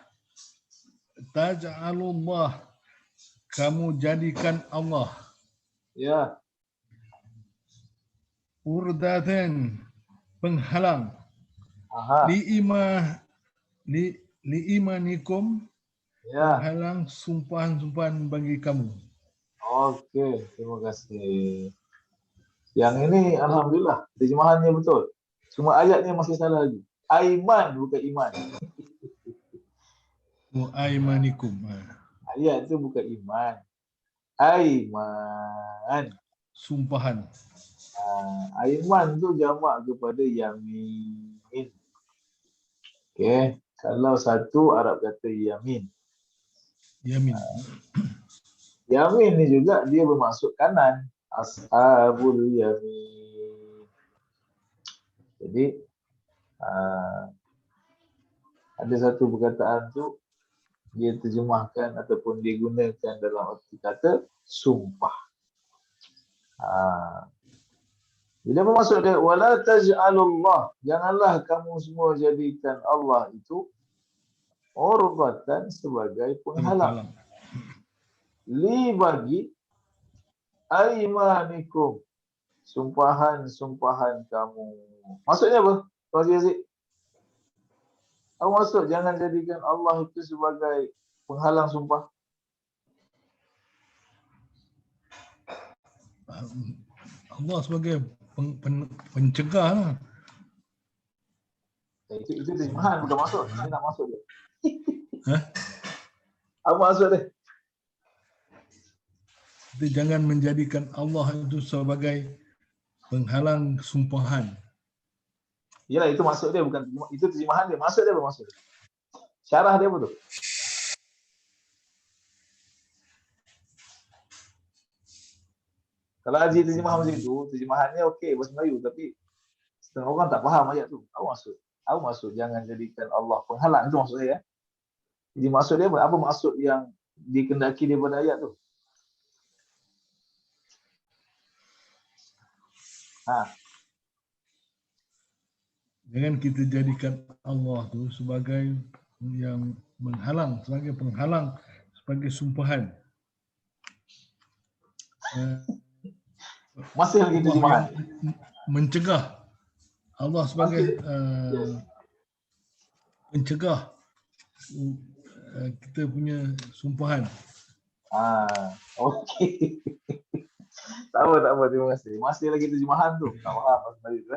taj'alullah, kamu jadikan Allah. Ya. Urdatan, penghalang. Liimanikum, penghalang sumpahan-sumpahan bagi kamu. Okey, terima kasih. Yang ini alhamdulillah terjemahannya betul. Cuma ayatnya masih salah lagi. Aiman bukan iman. Aimanikum. Ayat itu bukan iman. Aiman. Sumpahan. Aiman tu jamak kepada yamin. Okey, kalau satu Arab kata yamin. Yamin. Yamin ni juga dia bermaksud kanan. Ashabul yamin. Jadi ada satu perkataan tu dia terjemahkan ataupun digunakan dalam arti kata sumpah. Bila bermaksud dia wala taj'alullah, janganlah kamu semua jadikan Allah itu urdatan sebagai penghalang. Li bagi aimanikum, sumpahan-sumpahan kamu. Maksudnya apa? Tuan Aziz. Apa maksud jangan jadikan Allah itu sebagai penghalang sumpah? Allah sebagai pencegah lah. Itu terjemahan bukan maksud. Saya nak masuk dia. Hah? Apa maksud dia? Kita jangan menjadikan Allah itu sebagai penghalang sumpahan. Yalah, itu maksud dia, bukan itu terjemahan dia. Maksud dia apa maksud dia? Syarah dia apa tu? Kalau Haji terjemah macam itu, terjemahannya okey bahasa Melayu, tapi setengah orang tak faham ayat tu. Apa maksud? Apa maksud jangan jadikan Allah penghalang, itu maksud saya. Jadi maksud dia apa? Apa maksud yang dikendaki daripada ayat tu? Jangan kita jadikan Allah tu sebagai yang menghalang, sebagai penghalang, sebagai sumpahan. Masih lagi terjemahan. Mencegah. Allah sebagai pencegah kita punya sumpahan. Okey. Tak apa, terima kasih. Masih lagi terjemahan tu. Tak faham bahasa Melayu tu.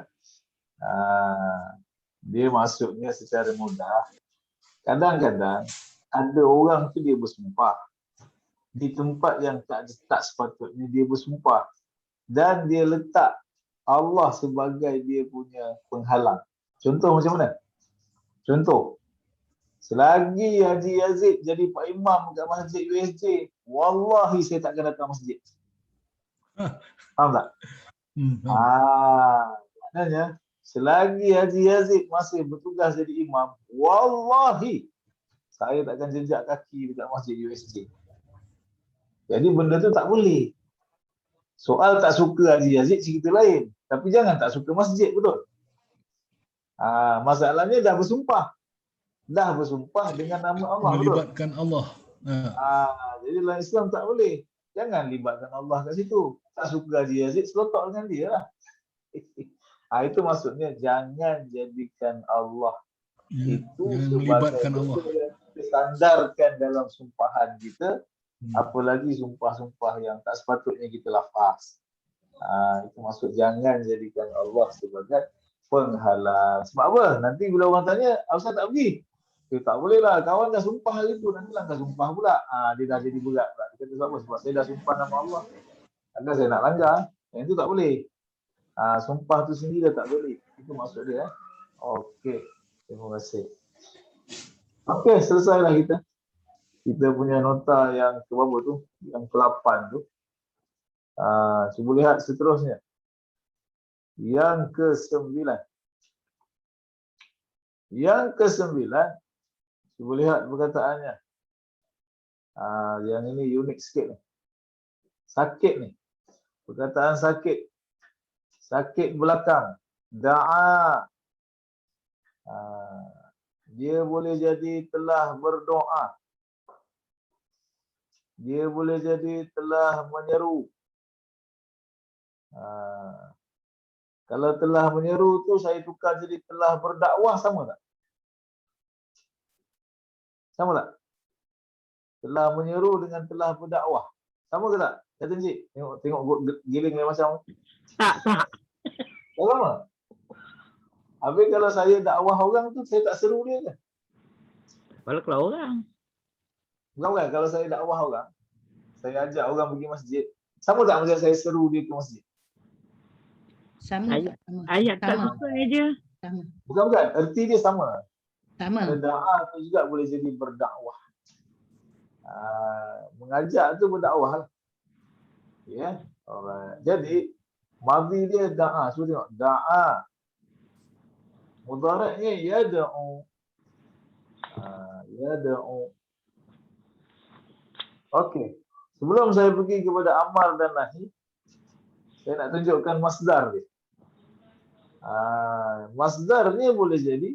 Dia maksudnya secara mudah. Kadang-kadang ada orang tu dia bersumpah di tempat yang tak sepatutnya dia bersumpah, dan dia letak Allah sebagai dia punya penghalang. Contoh macam mana? Contoh, selagi Haji Yazid jadi Pak Imam kat Masjid USJ, wallahi saya takkan datang masjid. Faham tak? Maknanya selagi Haji Yazid masih bertugas jadi imam, wallahi saya takkan jejak kaki dekat Masjid USJ. Jadi benda tu tak boleh. Soal tak suka Haji Yazid cerita lain, tapi jangan tak suka masjid, betul? Masalahnya dah bersumpah dengan nama Allah, melibatkan betul? Allah. Jadi dalam Islam tak boleh. Jangan libatkan Allah kat situ. Tak suka Haji Yazid, selotok dengan dia lah. Itu maksudnya jangan jadikan Allah itu melibatkan Allah. Disandarkan dalam sumpahan kita, apalagi sumpah-sumpah yang tak sepatutnya kita lafaz. Itu maksud jangan jadikan Allah sebagai penghalang. Sebab apa? Nanti bila orang tanya, Ustaz tak pergi. Tak boleh lah, kawan dah sumpah hari tu, nanti langgar sumpah pula. Dia dah jadi berat pula. Dia kata sebab sebab saya dah sumpah nama Allah, ada saya nak langgar. Yang itu tak boleh. Sumpah tu sendiri dah tak boleh. Itu maksud dia. Okey. Terima kasih. Okey, selesailah kita. Kita punya nota yang ke berapa tu? Yang ke-8 tu. Cuba lihat seterusnya. Yang ke-9. Yang ke-9. Cuba lihat perkataannya. Yang ini unik sikit ni. Sakit ni. Perkataan sakit. Sakit belakang. Da'a. Dia boleh jadi telah berdoa. Dia boleh jadi telah menyeru. Kalau telah menyeru tu saya tukar jadi telah berdakwah, sama tak? Sama tak? Telah menyeru dengan telah berdakwah. Sama ke tak? Kata Encik, tengok giling dia macam. Tak. Tak sama. Habis kalau saya dakwah orang tu, saya tak seru dia ke? Kalau orang. Bukan, kalau saya dakwah orang, saya ajak orang pergi masjid, sama tak macam saya seru dia ke masjid? Sama. Ayat tak suka aja. Sama. Bukan, erti dia sama. Sama. Dakwah tu juga boleh jadi berdakwah. Mengajak tu berdakwah lah. Ya. Alright. Jadi madhi dia da'a. Cuba tengok. Da'a. Mudhari'nya yada'u. Yada'u. Okey. Sebelum saya pergi kepada amar dan nahi, saya nak tunjukkan masdar dia. Masdarnya boleh jadi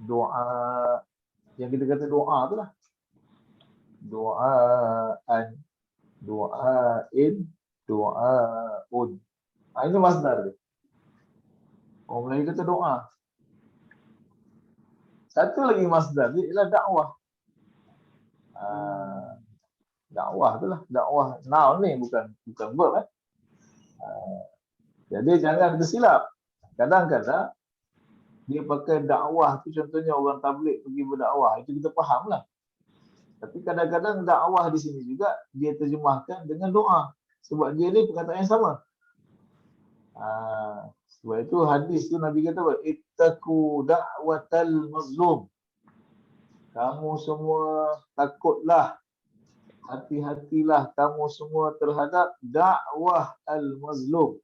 doa. Yang kita kata doa tu lah. Doa'an, doa'in, doa'un. Ini masdar dia. Orang Melayu kata doa. Satu lagi masdar dia ialah dakwah. Dakwah tu lah. Dakwah noun ni bukan verb. Jadi jangan tersilap. Kadang-kadang dia pakai dakwah tu, contohnya orang tabligh pergi berdakwah, itu kita faham lah. Tapi kadang-kadang dakwah di sini juga dia terjemahkan dengan doa. Sebab dia ni perkataan yang sama. Sebab itu hadis tu Nabi kata apa? Ittaqu da'watal mazlum. Kamu semua takutlah, hati-hatilah kamu semua terhadap dakwah al-mazlum.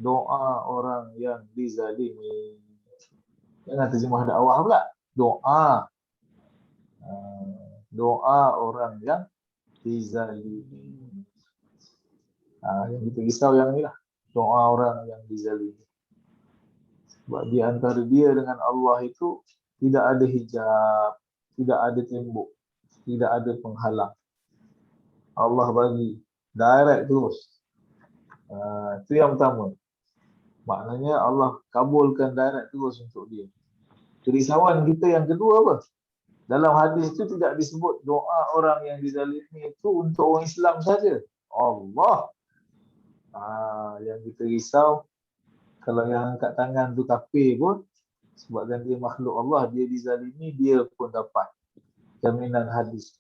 Doa orang yang dizalimi. Jangan terjemah dakwah pula. Doa. Doa orang yang dizalimi. Yang kita risau yang ni lah. Doa orang yang dizalimi. Sebab di antara dia dengan Allah itu tidak ada hijab, tidak ada tembok, tidak ada penghalang. Allah bagi direct terus. Itu yang pertama. Maknanya Allah kabulkan direct terus untuk dia. Kerisauan kita yang kedua apa? Dalam hadis itu tidak disebut doa orang yang dizalimi itu untuk orang Islam saja. Allah. Yang kita risau kalau yang angkat tangan tu kafir pun, sebabkan dia makhluk Allah, dia dizalimi, dia pun dapat jaminan hadis.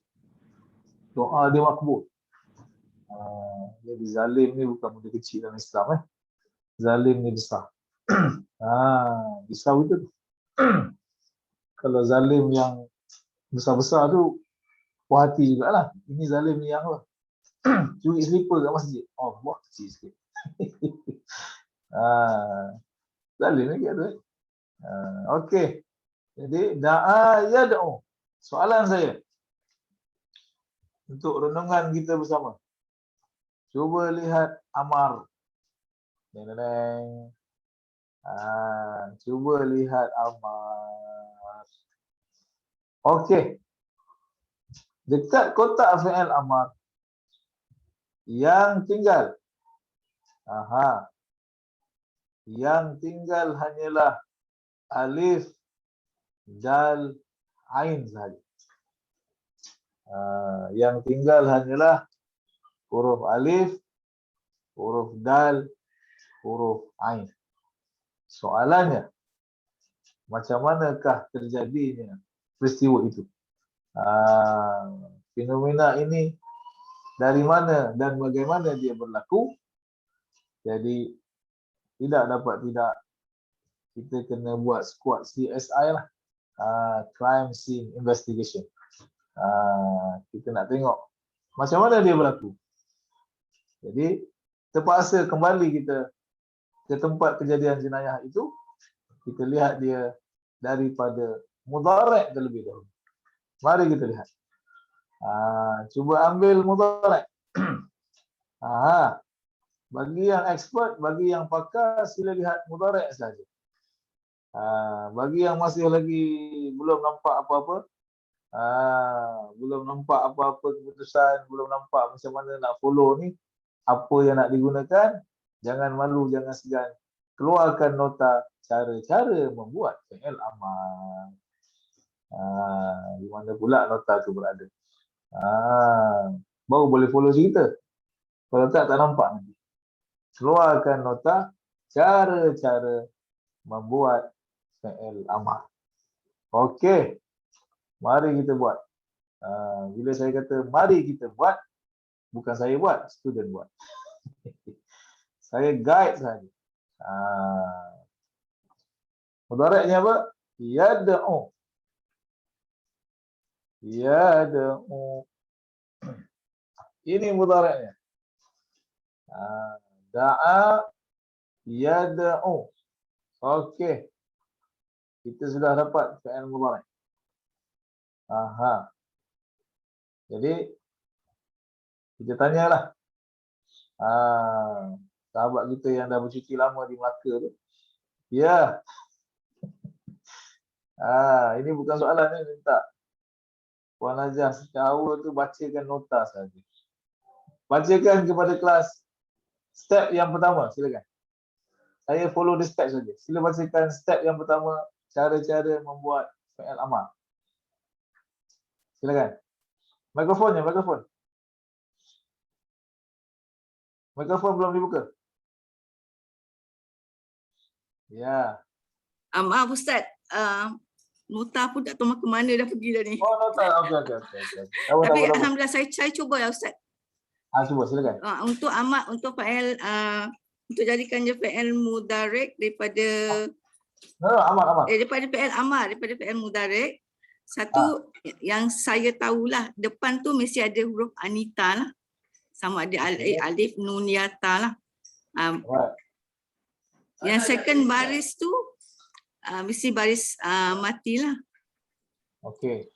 Doa dia makbul. Jadi zalim ni bukan benda kecil dalam Islam. Zalim ni besar. Risau itu. Kalau zalim yang besar-besar tu, puas hati jugalah. Ini zalim ni yang apa? Curi slipper kat masjid. Allah kecil sikit. Zalim lagi ada. Okey. Jadi da'a yad'u. Soalan saya untuk renungan kita bersama. Cuba lihat Amar. Cuba lihat Amar. Okey. Dekat kotak fi'il Amar yang tinggal. Yang tinggal hanyalah alif, dal, ain sahaja. Yang tinggal hanyalah huruf alif, huruf dal, huruf ain. Soalannya, macam manakah terjadinya peristiwa itu? Fenomena ini dari mana dan bagaimana dia berlaku? Jadi tidak dapat tidak, kita kena buat squad CSI lah, crime scene investigation. Kita nak tengok macam mana dia berlaku. Jadi terpaksa kembali kita ke tempat kejadian jenayah itu. Kita lihat dia daripada mudhari' terlebih dahulu. Mari kita lihat. Cuba ambil mudhari'. Bagi yang expert, bagi yang pakar, sila lihat mudhari' saja. Bagi yang masih lagi belum nampak apa-apa, belum nampak apa-apa keputusan, belum nampak macam mana nak follow ni, apa yang nak digunakan, jangan malu, jangan segan. Keluarkan nota cara-cara membuat fi'il amar. Di mana pula nota tu berada. Baru boleh follow cerita. Kalau tak nampak nanti. Keluarkan nota cara-cara membuat fi'il amar. Okey. Mari kita buat. Bila saya kata mari kita buat, bukan saya buat, student buat. Saya guide saja. Mudhari'nya apa? Yad'u. Yad'u. Ini mudhari'nya. Da'a yad'u. Okey. Kita sudah dapat fi'il mudhari'. Jadi kita tanyalah. Sahabat kita yang dah bercuti lama di Melaka tu. Ya. Ini bukan soalan ni, minta Puan Najah secawa tu bacakan nota saja. Bacakan kepada kelas step yang pertama, silakan. Saya follow the step saja. Sila bacakan step yang pertama, cara-cara membuat fi'il amar. Silakan. Mikrofonnya, mikrofon. Mikrofon belum dibuka. Ya. Maaf Ustaz, nota pun tak tahu ke mana dah pergi dah ni. Oh, nota. Okey. Tapi alhamdulillah saya cuba ya Ustaz. Cuba silakan. Untuk amat untuk fa'il untuk jadikan je fa'il mudarik daripada Amat. daripada fa'il mudarik. Satu yang saya tahulah depan tu mesti ada huruf anita lah. Sama ada alif nun ya ta lah. Yang second baris tu mesti baris matilah. Okey.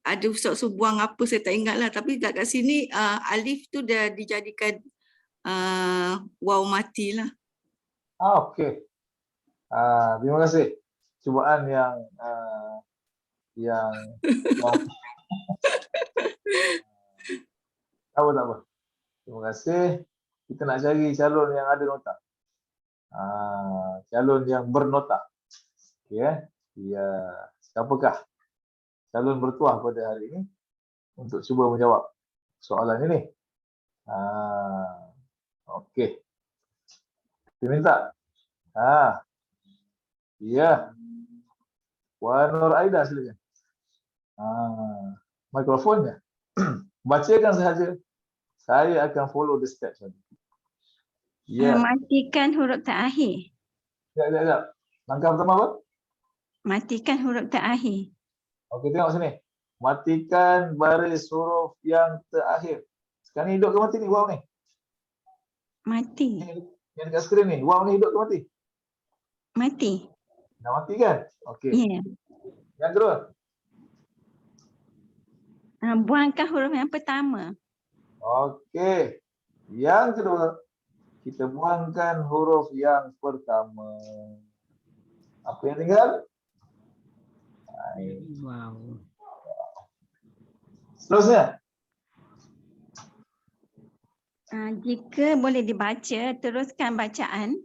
Ada ustaz buang apa saya tak ingat lah, tapi kat sini alif tu dah dijadikan waw mati lah. Okey. Terima kasih. Cubaan yang tak apa. Terima kasih. Kita nak cari calon yang ada nota. Calon yang bernota. Okey Ya. Siapakah calon bertuah pada hari ini untuk cuba menjawab soalan ini? Okey. Kita minta. Ya. Wan Nur Aida silakan. Mikrofonnya. Bacakan sahaja. Saya akan follow the steps tadi. Ya. Matikan huruf terakhir. Sekejap. Langkah pertama apa? Matikan huruf terakhir. Okey, tengok sini. Matikan baris huruf yang terakhir. Sekarang ni hidup ke mati ni waw ni? Mati. Yang dekat skrin ni, waw ni hidup ke mati? Mati. Dah mati kan? Okey. Ya. Yang kedua. Buangkan huruf yang pertama. Okey. Yang kedua, kita buangkan huruf yang pertama. Apa yang tinggal? Wow. Seterusnya. Jika boleh dibaca, teruskan bacaan.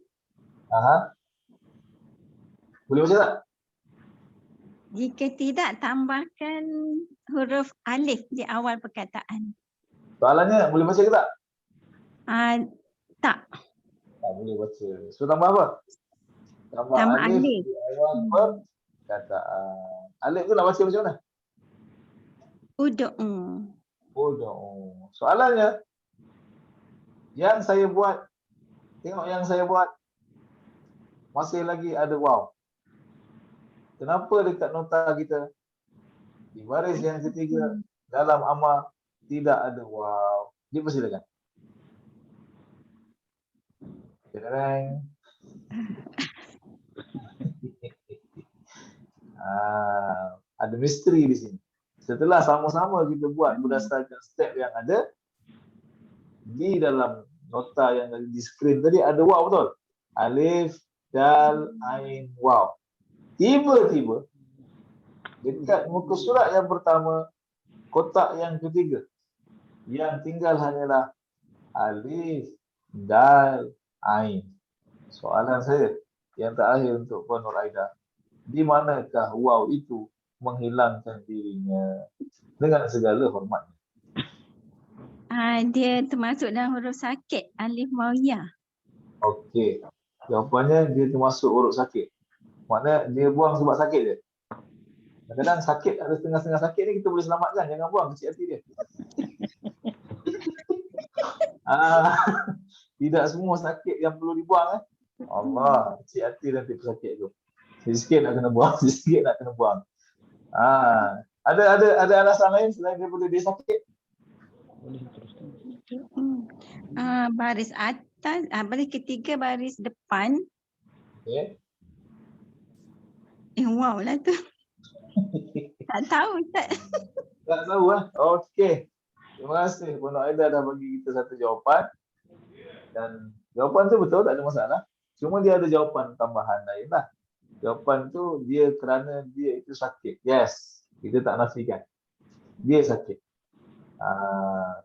Boleh baca tak? Jika tidak, tambahkan huruf alif di awal perkataan. Soalannya boleh baca ke tak? Tak. Tak boleh baca. So tambah apa? Tambah alif di awal perkataan. Alif tu nak baca macam mana? Ud'u. Soalannya, yang saya buat, tengok yang saya buat, masih lagi ada waw. Kenapa dekat nota kita, di baris yang ketiga, dalam amal, tidak ada waw? Dipersilakan. Tereng. Ada misteri di sini. Setelah sama-sama kita buat berdasarkan step yang ada di dalam nota yang di skrin tadi, ada waw betul. Alif, dal, ain, waw. Tiba-tiba dekat muka surat yang pertama, kotak yang ketiga, yang tinggal hanyalah alif, dal, ain. Soalan saya yang terakhir untuk Puan Nur Aida, di manakah waw itu menghilangkan dirinya dengan segala hormatnya? Dia termasuk dalam huruf sakit, alif waw ya. Okey. Jawapannya dia termasuk huruf sakit. Maknanya dia buang sebab sakit je. Kadang-kadang sakit, ada setengah-setengah sakit ni kita boleh selamatkan. Jangan buang, kecil hati dia. Tidak semua sakit yang perlu dibuang. Allah, kecil hati nanti pesakit tu. Sikit nak kena buang, sikit nak kena buang. Ada alasan lain selain daripada dia sakit? Baris atas, baris ketiga, baris depan. Okay. Wow lah tu. Tak tahu Ustaz. Tak tahu lah. Okey. Terima kasih Puan Nur Aida dah bagi kita satu jawapan. Dan jawapan tu betul, tak ada masalah. Cuma dia ada jawapan tambahan lain lah. Jawapan tu dia kerana dia itu sakit. Yes. Kita tak nafikan. Dia sakit.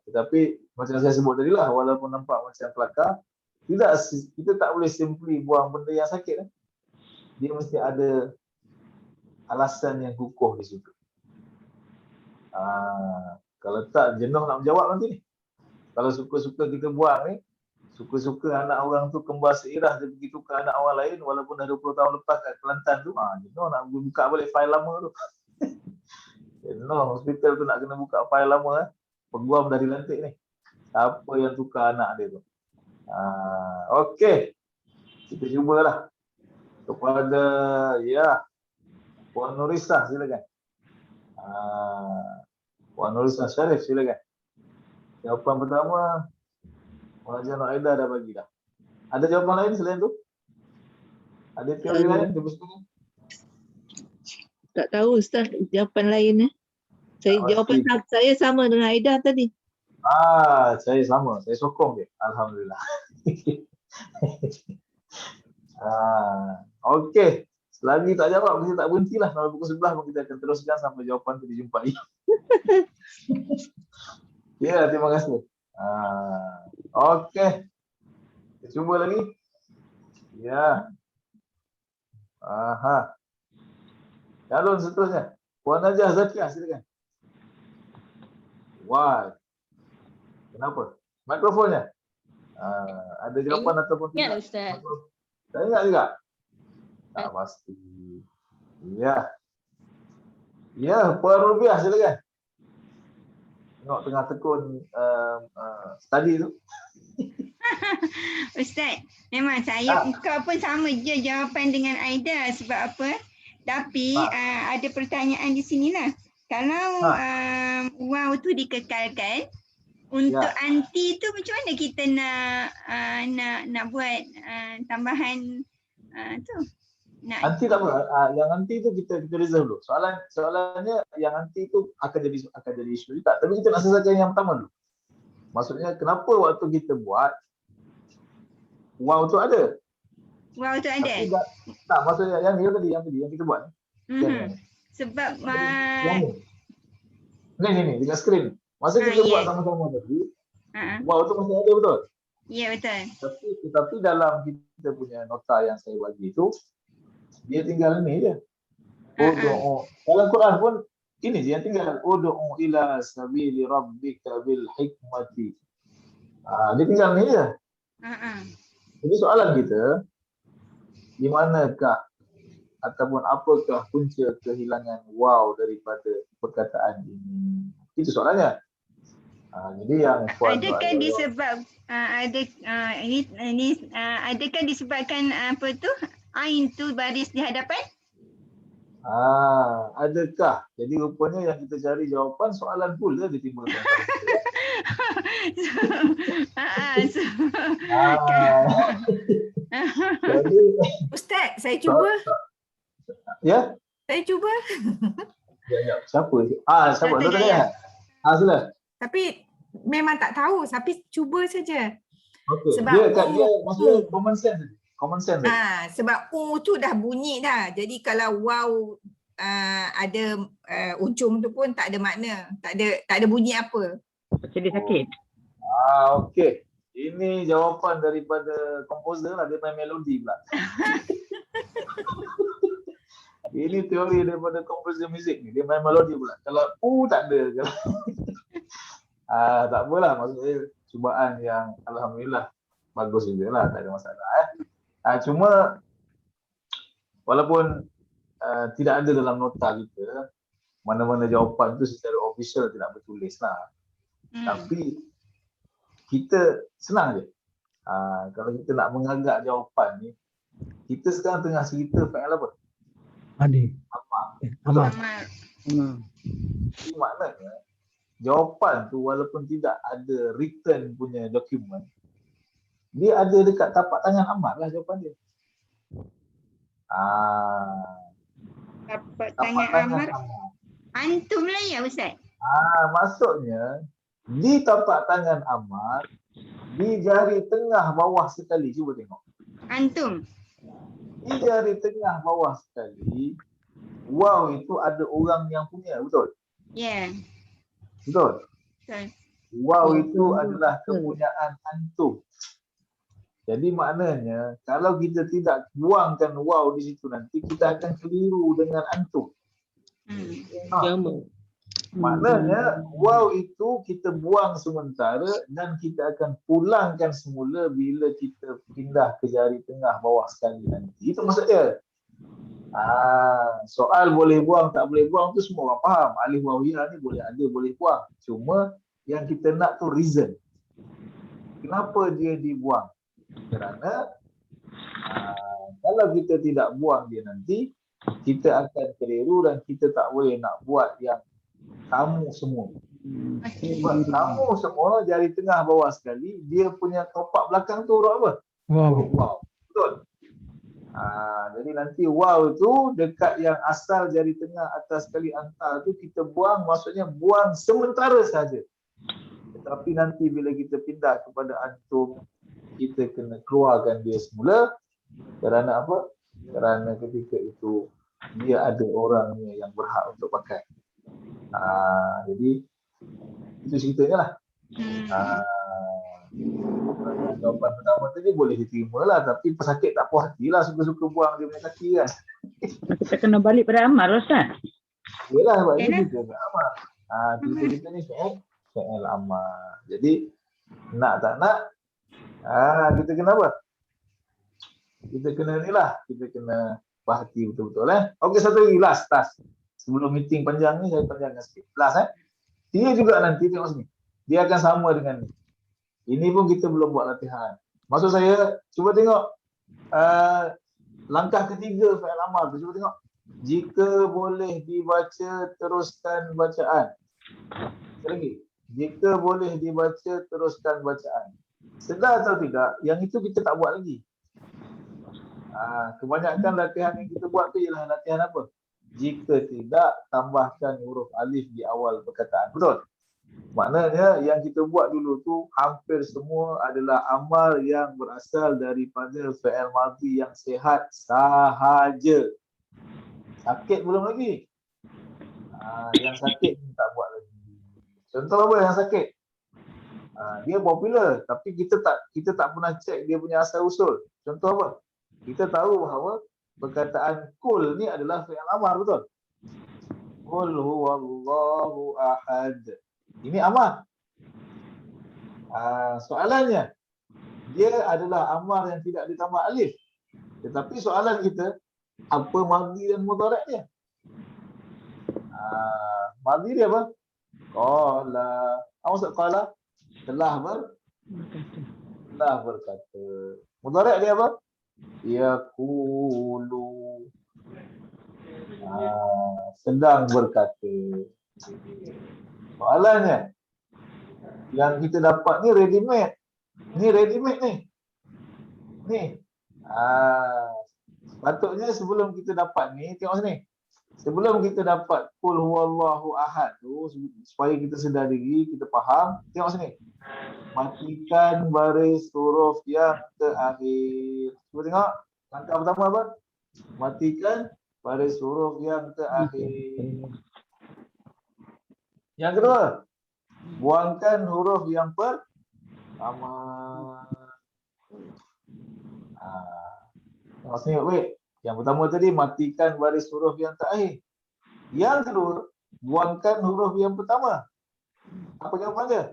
Tetapi macam saya sebut tadi lah, walaupun nampak macam kelakar, kita tak boleh simply buang benda yang sakit. Dia mesti ada alasan yang kukuh di situ. Kalau tak, jenuh nak menjawab nanti ni. Kalau suka-suka kita buang ni, Suka-suka anak orang tu kembar seirah dia pergi tukar anak orang lain walaupun dah 20 tahun lepas kat Kelantan tu. Nak buka balik fail lama tu. Hospital tu nak kena buka fail lama. Peguam dah dilantik ni. Siapa yang tukar anak dia tu? Okey. Kita cubalah. Kepada Puan Nurisa silakan. Puan Nurisa Syarif silakan. Jawapan pertama Haji Nur Aida dah bagi dah. Ada jawapan lain selain tu? Ada teori lain? Tak tahu Ustaz jawapan lain jawapan saya sama dengan Aida tadi. Saya sama. Saya sokong dia. Alhamdulillah. Okey. Selagi tak jawab, kita tak berhentilah. Sampai pukul 11 pun kita akan teruskan sampai jawapan tu dijumpai. Ya, terima kasih. Okey. Kita cuba lagi. Ya. Calon seterusnya. Puan Najah Zakiah, silakan. Why? Kenapa? Mikrofonnya. Ada jawapan ataupun tidak? Ya, Ustaz. Saya ingat juga. Tak pasti. Ya. Ya, Puan Rubiah, silakan. Tengok tengah tekun study tu. Ustaz, memang saya engkau pun sama je jawapan dengan Aida sebab apa? Tapi ada pertanyaan di sinilah. Kalau wow tu dikekalkan, untuk anti tu macam mana kita nak buat tambahan tu? Anti tak apa. Yang anti tu kita reserve dulu. Soalannya yang anti tu akan jadi isu juga. Tapi kita nak selesaikan yang pertama dulu. Maksudnya kenapa waktu kita buat wow tu ada? Wow tu ada. Tak, maksudnya yang tadi yang kita buat. Sebab ni dekat skrin. Masa kita buat sama-sama tadi, wow tu masih ada, betul? Ya, betul. Tetapi dalam kita punya nota yang saya bagi tu, dia tinggal ni je. Dalam Quran pun ini je yang tinggal. Ud'u ila sabili rabbika bil hikmati. Dia tinggal ni je. Jadi soalan kita, di manakah ataupun apakah punca kehilangan wow daripada perkataan ini? Itu soalannya. Jadi yang adakah disebab adakah disebabkan apa tu ain tu baris di hadapan? Adakah? Jadi rupanya yang kita cari jawapan soalan pula ditimbulkan. Jadi, Ustaz, saya cuba. Ya? Saya cuba. Ya. Siapa? Siapa? Sila. Tapi memang tak tahu, tapi cuba saja. Okay. Sebab dia maksudnya common sense. Sebab tu dah bunyi dah. Jadi kalau wow ada ujung tu pun tak ada makna. Tak ada bunyi apa. Macam dia sakit. Okey. Ini jawapan daripada komposer lah, dia main melodi pula. Ini teori daripada komposer muzik ni, dia main melodi pula. Kalau tak ada. Tak apalah, maksudnya cubaan yang alhamdulillah bagus juga lah, tak ada masalah. Cuma walaupun tidak ada dalam nota kita, mana-mana jawapan tu secara official tidak bertulis lah. Tapi kita senang je. Kalau kita nak mengagak jawapan ni, kita sekarang tengah cerita fail apa? Amal. Ini maknanya jawapan tu walaupun tidak ada written punya dokumen, dia ada dekat tapak tangan Ahmad lah jawapan dia. Tapak tangan Ahmad. Antum lah ya Ustaz? Maksudnya di tapak tangan Ahmad, di jari tengah bawah sekali, cuba tengok. Antum. Di jari tengah bawah sekali, wow itu ada orang yang punya, betul? Ya. Betul? Betul. Wow itu adalah kepunyaan antum. Jadi maknanya kalau kita tidak buangkan wow di situ nanti kita akan keliru dengan antum. Maknanya waw itu kita buang sementara dan kita akan pulangkan semula bila kita pindah ke jari tengah bawah sekali nanti. Itu maksud dia. Soal boleh buang tak boleh buang tu semua orang faham. Alif waw ya ni boleh ada boleh buang. Cuma yang kita nak tu reason. Kenapa dia dibuang? Kerana kalau kita tidak buang dia nanti, kita akan keliru dan kita tak boleh nak buat yang kamu semua. Sebab kamu semua jari tengah bawah sekali, dia punya topak belakang tu huruf apa? Wow. Betul. Jadi nanti wow tu dekat yang asal jari tengah atas sekali antar tu kita buang, maksudnya buang sementara saja. Tetapi nanti bila kita pindah kepada antum, kita kena keluarkan dia semula. Kerana apa? Kerana ketika itu dia ada orangnya yang berhak untuk pakai. Jadi itu ceritanya lah. Jawapan pertama tadi boleh diterima lah, tapi pesakit tak puas hati lah, suka-suka buang dia punya kaki kan. Kita kena balik pada amal, Ustaz. Yelah, sebab itu kita nak amal. Kita ni soal amal. Jadi nak tak nak, kita kena apa? Kita kena ni lah, kita kena perhati betul-betul. Okey, satu lagi last. Sebelum meeting panjang ni, saya panjangkan sikit. Last dia juga nanti tengok sini. Dia akan sama dengan ni. Ini pun kita belum buat latihan. Maksud saya, cuba tengok langkah ketiga fi'il amal tu. Cuba tengok. Jika boleh dibaca, teruskan bacaan. Sekali lagi. Jika boleh dibaca, teruskan bacaan. Sedar atau tidak, yang itu kita tak buat lagi. Kebanyakan latihan yang kita buat tu ialah latihan apa? Jika tidak, tambahkan huruf alif di awal perkataan. Betul? Maknanya yang kita buat dulu tu hampir semua adalah amal yang berasal daripada fi'il madhi yang sihat sahaja. Sakit belum lagi. Yang sakit ni tak buat lagi. Contoh apa yang sakit? Dia popular tapi kita tak pernah cek dia punya asal usul. Contoh apa? Kita tahu bahawa perkataan kul ni adalah fi'il amar, betul? Qul huwallahu ahad. Ini amar. Soalannya, dia adalah amar yang tidak ditambah alif. Tetapi soalan kita, apa madhi dan mudhari' dia? Madhi dia apa? Qala. Apa maksud qala? Telah berkata. Mudhari' dia apa? Yaqulu. Sedang berkata. Soalannya, yang kita dapat ni ready made. Ni ready made ni. Sepatutnya sebelum kita dapat ni, tengok sini. Sebelum kita dapat qul huwallahu ahad tu, supaya kita sedar diri, kita faham, tengok sini. Matikan baris huruf yang terakhir. Cuba tengok. Langkah pertama apa? Matikan baris huruf yang terakhir. Yang kedua, buangkan huruf yang pertama. Tengok sini, wait. Yang pertama tadi, matikan baris huruf yang terakhir. Yang kedua, buangkan huruf yang pertama. Apa jawapan dia?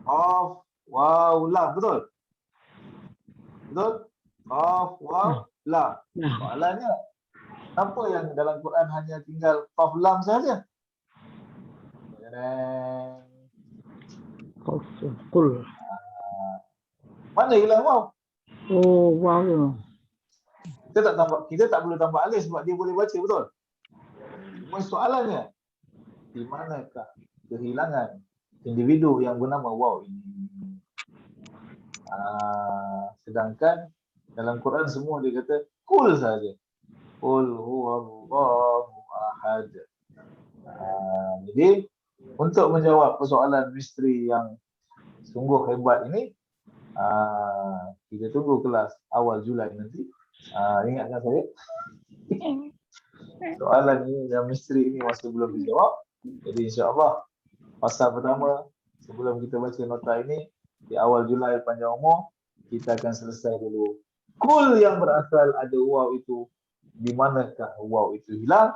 Qaf, waw, lam. Betul? Betul? Qaf, waw, lam. Soalannya, kenapa yang dalam Quran hanya tinggal qaf, lam saja? Qul. Mana hilang waw? Oh, wow. Kita tak perlu tambah alif sebab dia boleh baca, betul? Soalannya, di manakah kehilangan individu yang bernama waw ini? Sedangkan dalam Quran semua dia kata kul saja. Qul huwallahu ahad. Jadi untuk menjawab persoalan misteri yang sungguh hebat ini, kita tunggu kelas awal Julai nanti. Ingatkan saya. Soalan ini yang misteri ini masih belum dijawab. Jadi insya-Allah pasal pertama sebelum kita baca nota ini di awal Julai panjang umur, kita akan selesai dulu. Kul yang berasal ada waw itu, di manakah waw itu hilang?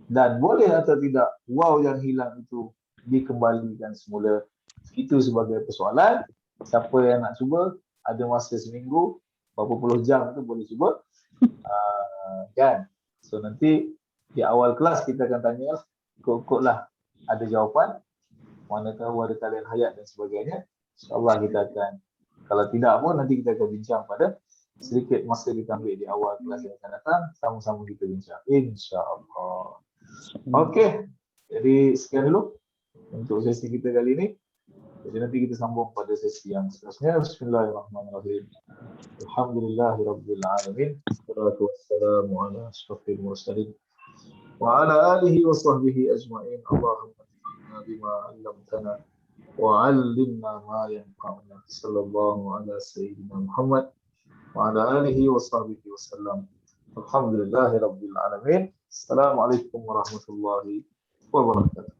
Dan boleh atau tidak waw yang hilang itu dikembalikan semula. Itu sebagai persoalan. Siapa yang nak cuba, ada masa seminggu, berapa puluh jam tu boleh cuba. Kan? So nanti di awal kelas kita akan tanya, ikut-ikutlah ada jawapan, mana tahu ada talian hayat dan sebagainya. InsyaAllah kita akan, kalau tidak pun nanti kita akan bincang pada sedikit masa kita ambil di awal kelas yang akan datang, sama-sama kita bincang. InsyaAllah. Okey, jadi sekian dulu untuk sesi kita kali ini. Jadi nanti kita sambung pada sesi yang seterusnya. Bismillahirrahmanirrahim. Alhamdulillahirabbil alamin. Wassalatu wassalamu ala asyrafil mursalin wa ala alihi wa sahbihi ajma'in. Allahumma anfa'na bima 'allamtana wa 'allimna ma yanfa'una. Sallallahu ala sayyidina Muhammad wa ala alihi wa sahbihi wasallam. Alhamdulillahirabbil alamin. Assalamualaikum warahmatullahi wabarakatuh.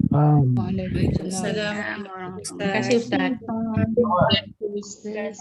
Waalaikumsalam. Terima kasih Ustaz. Terima kasih Ustaz.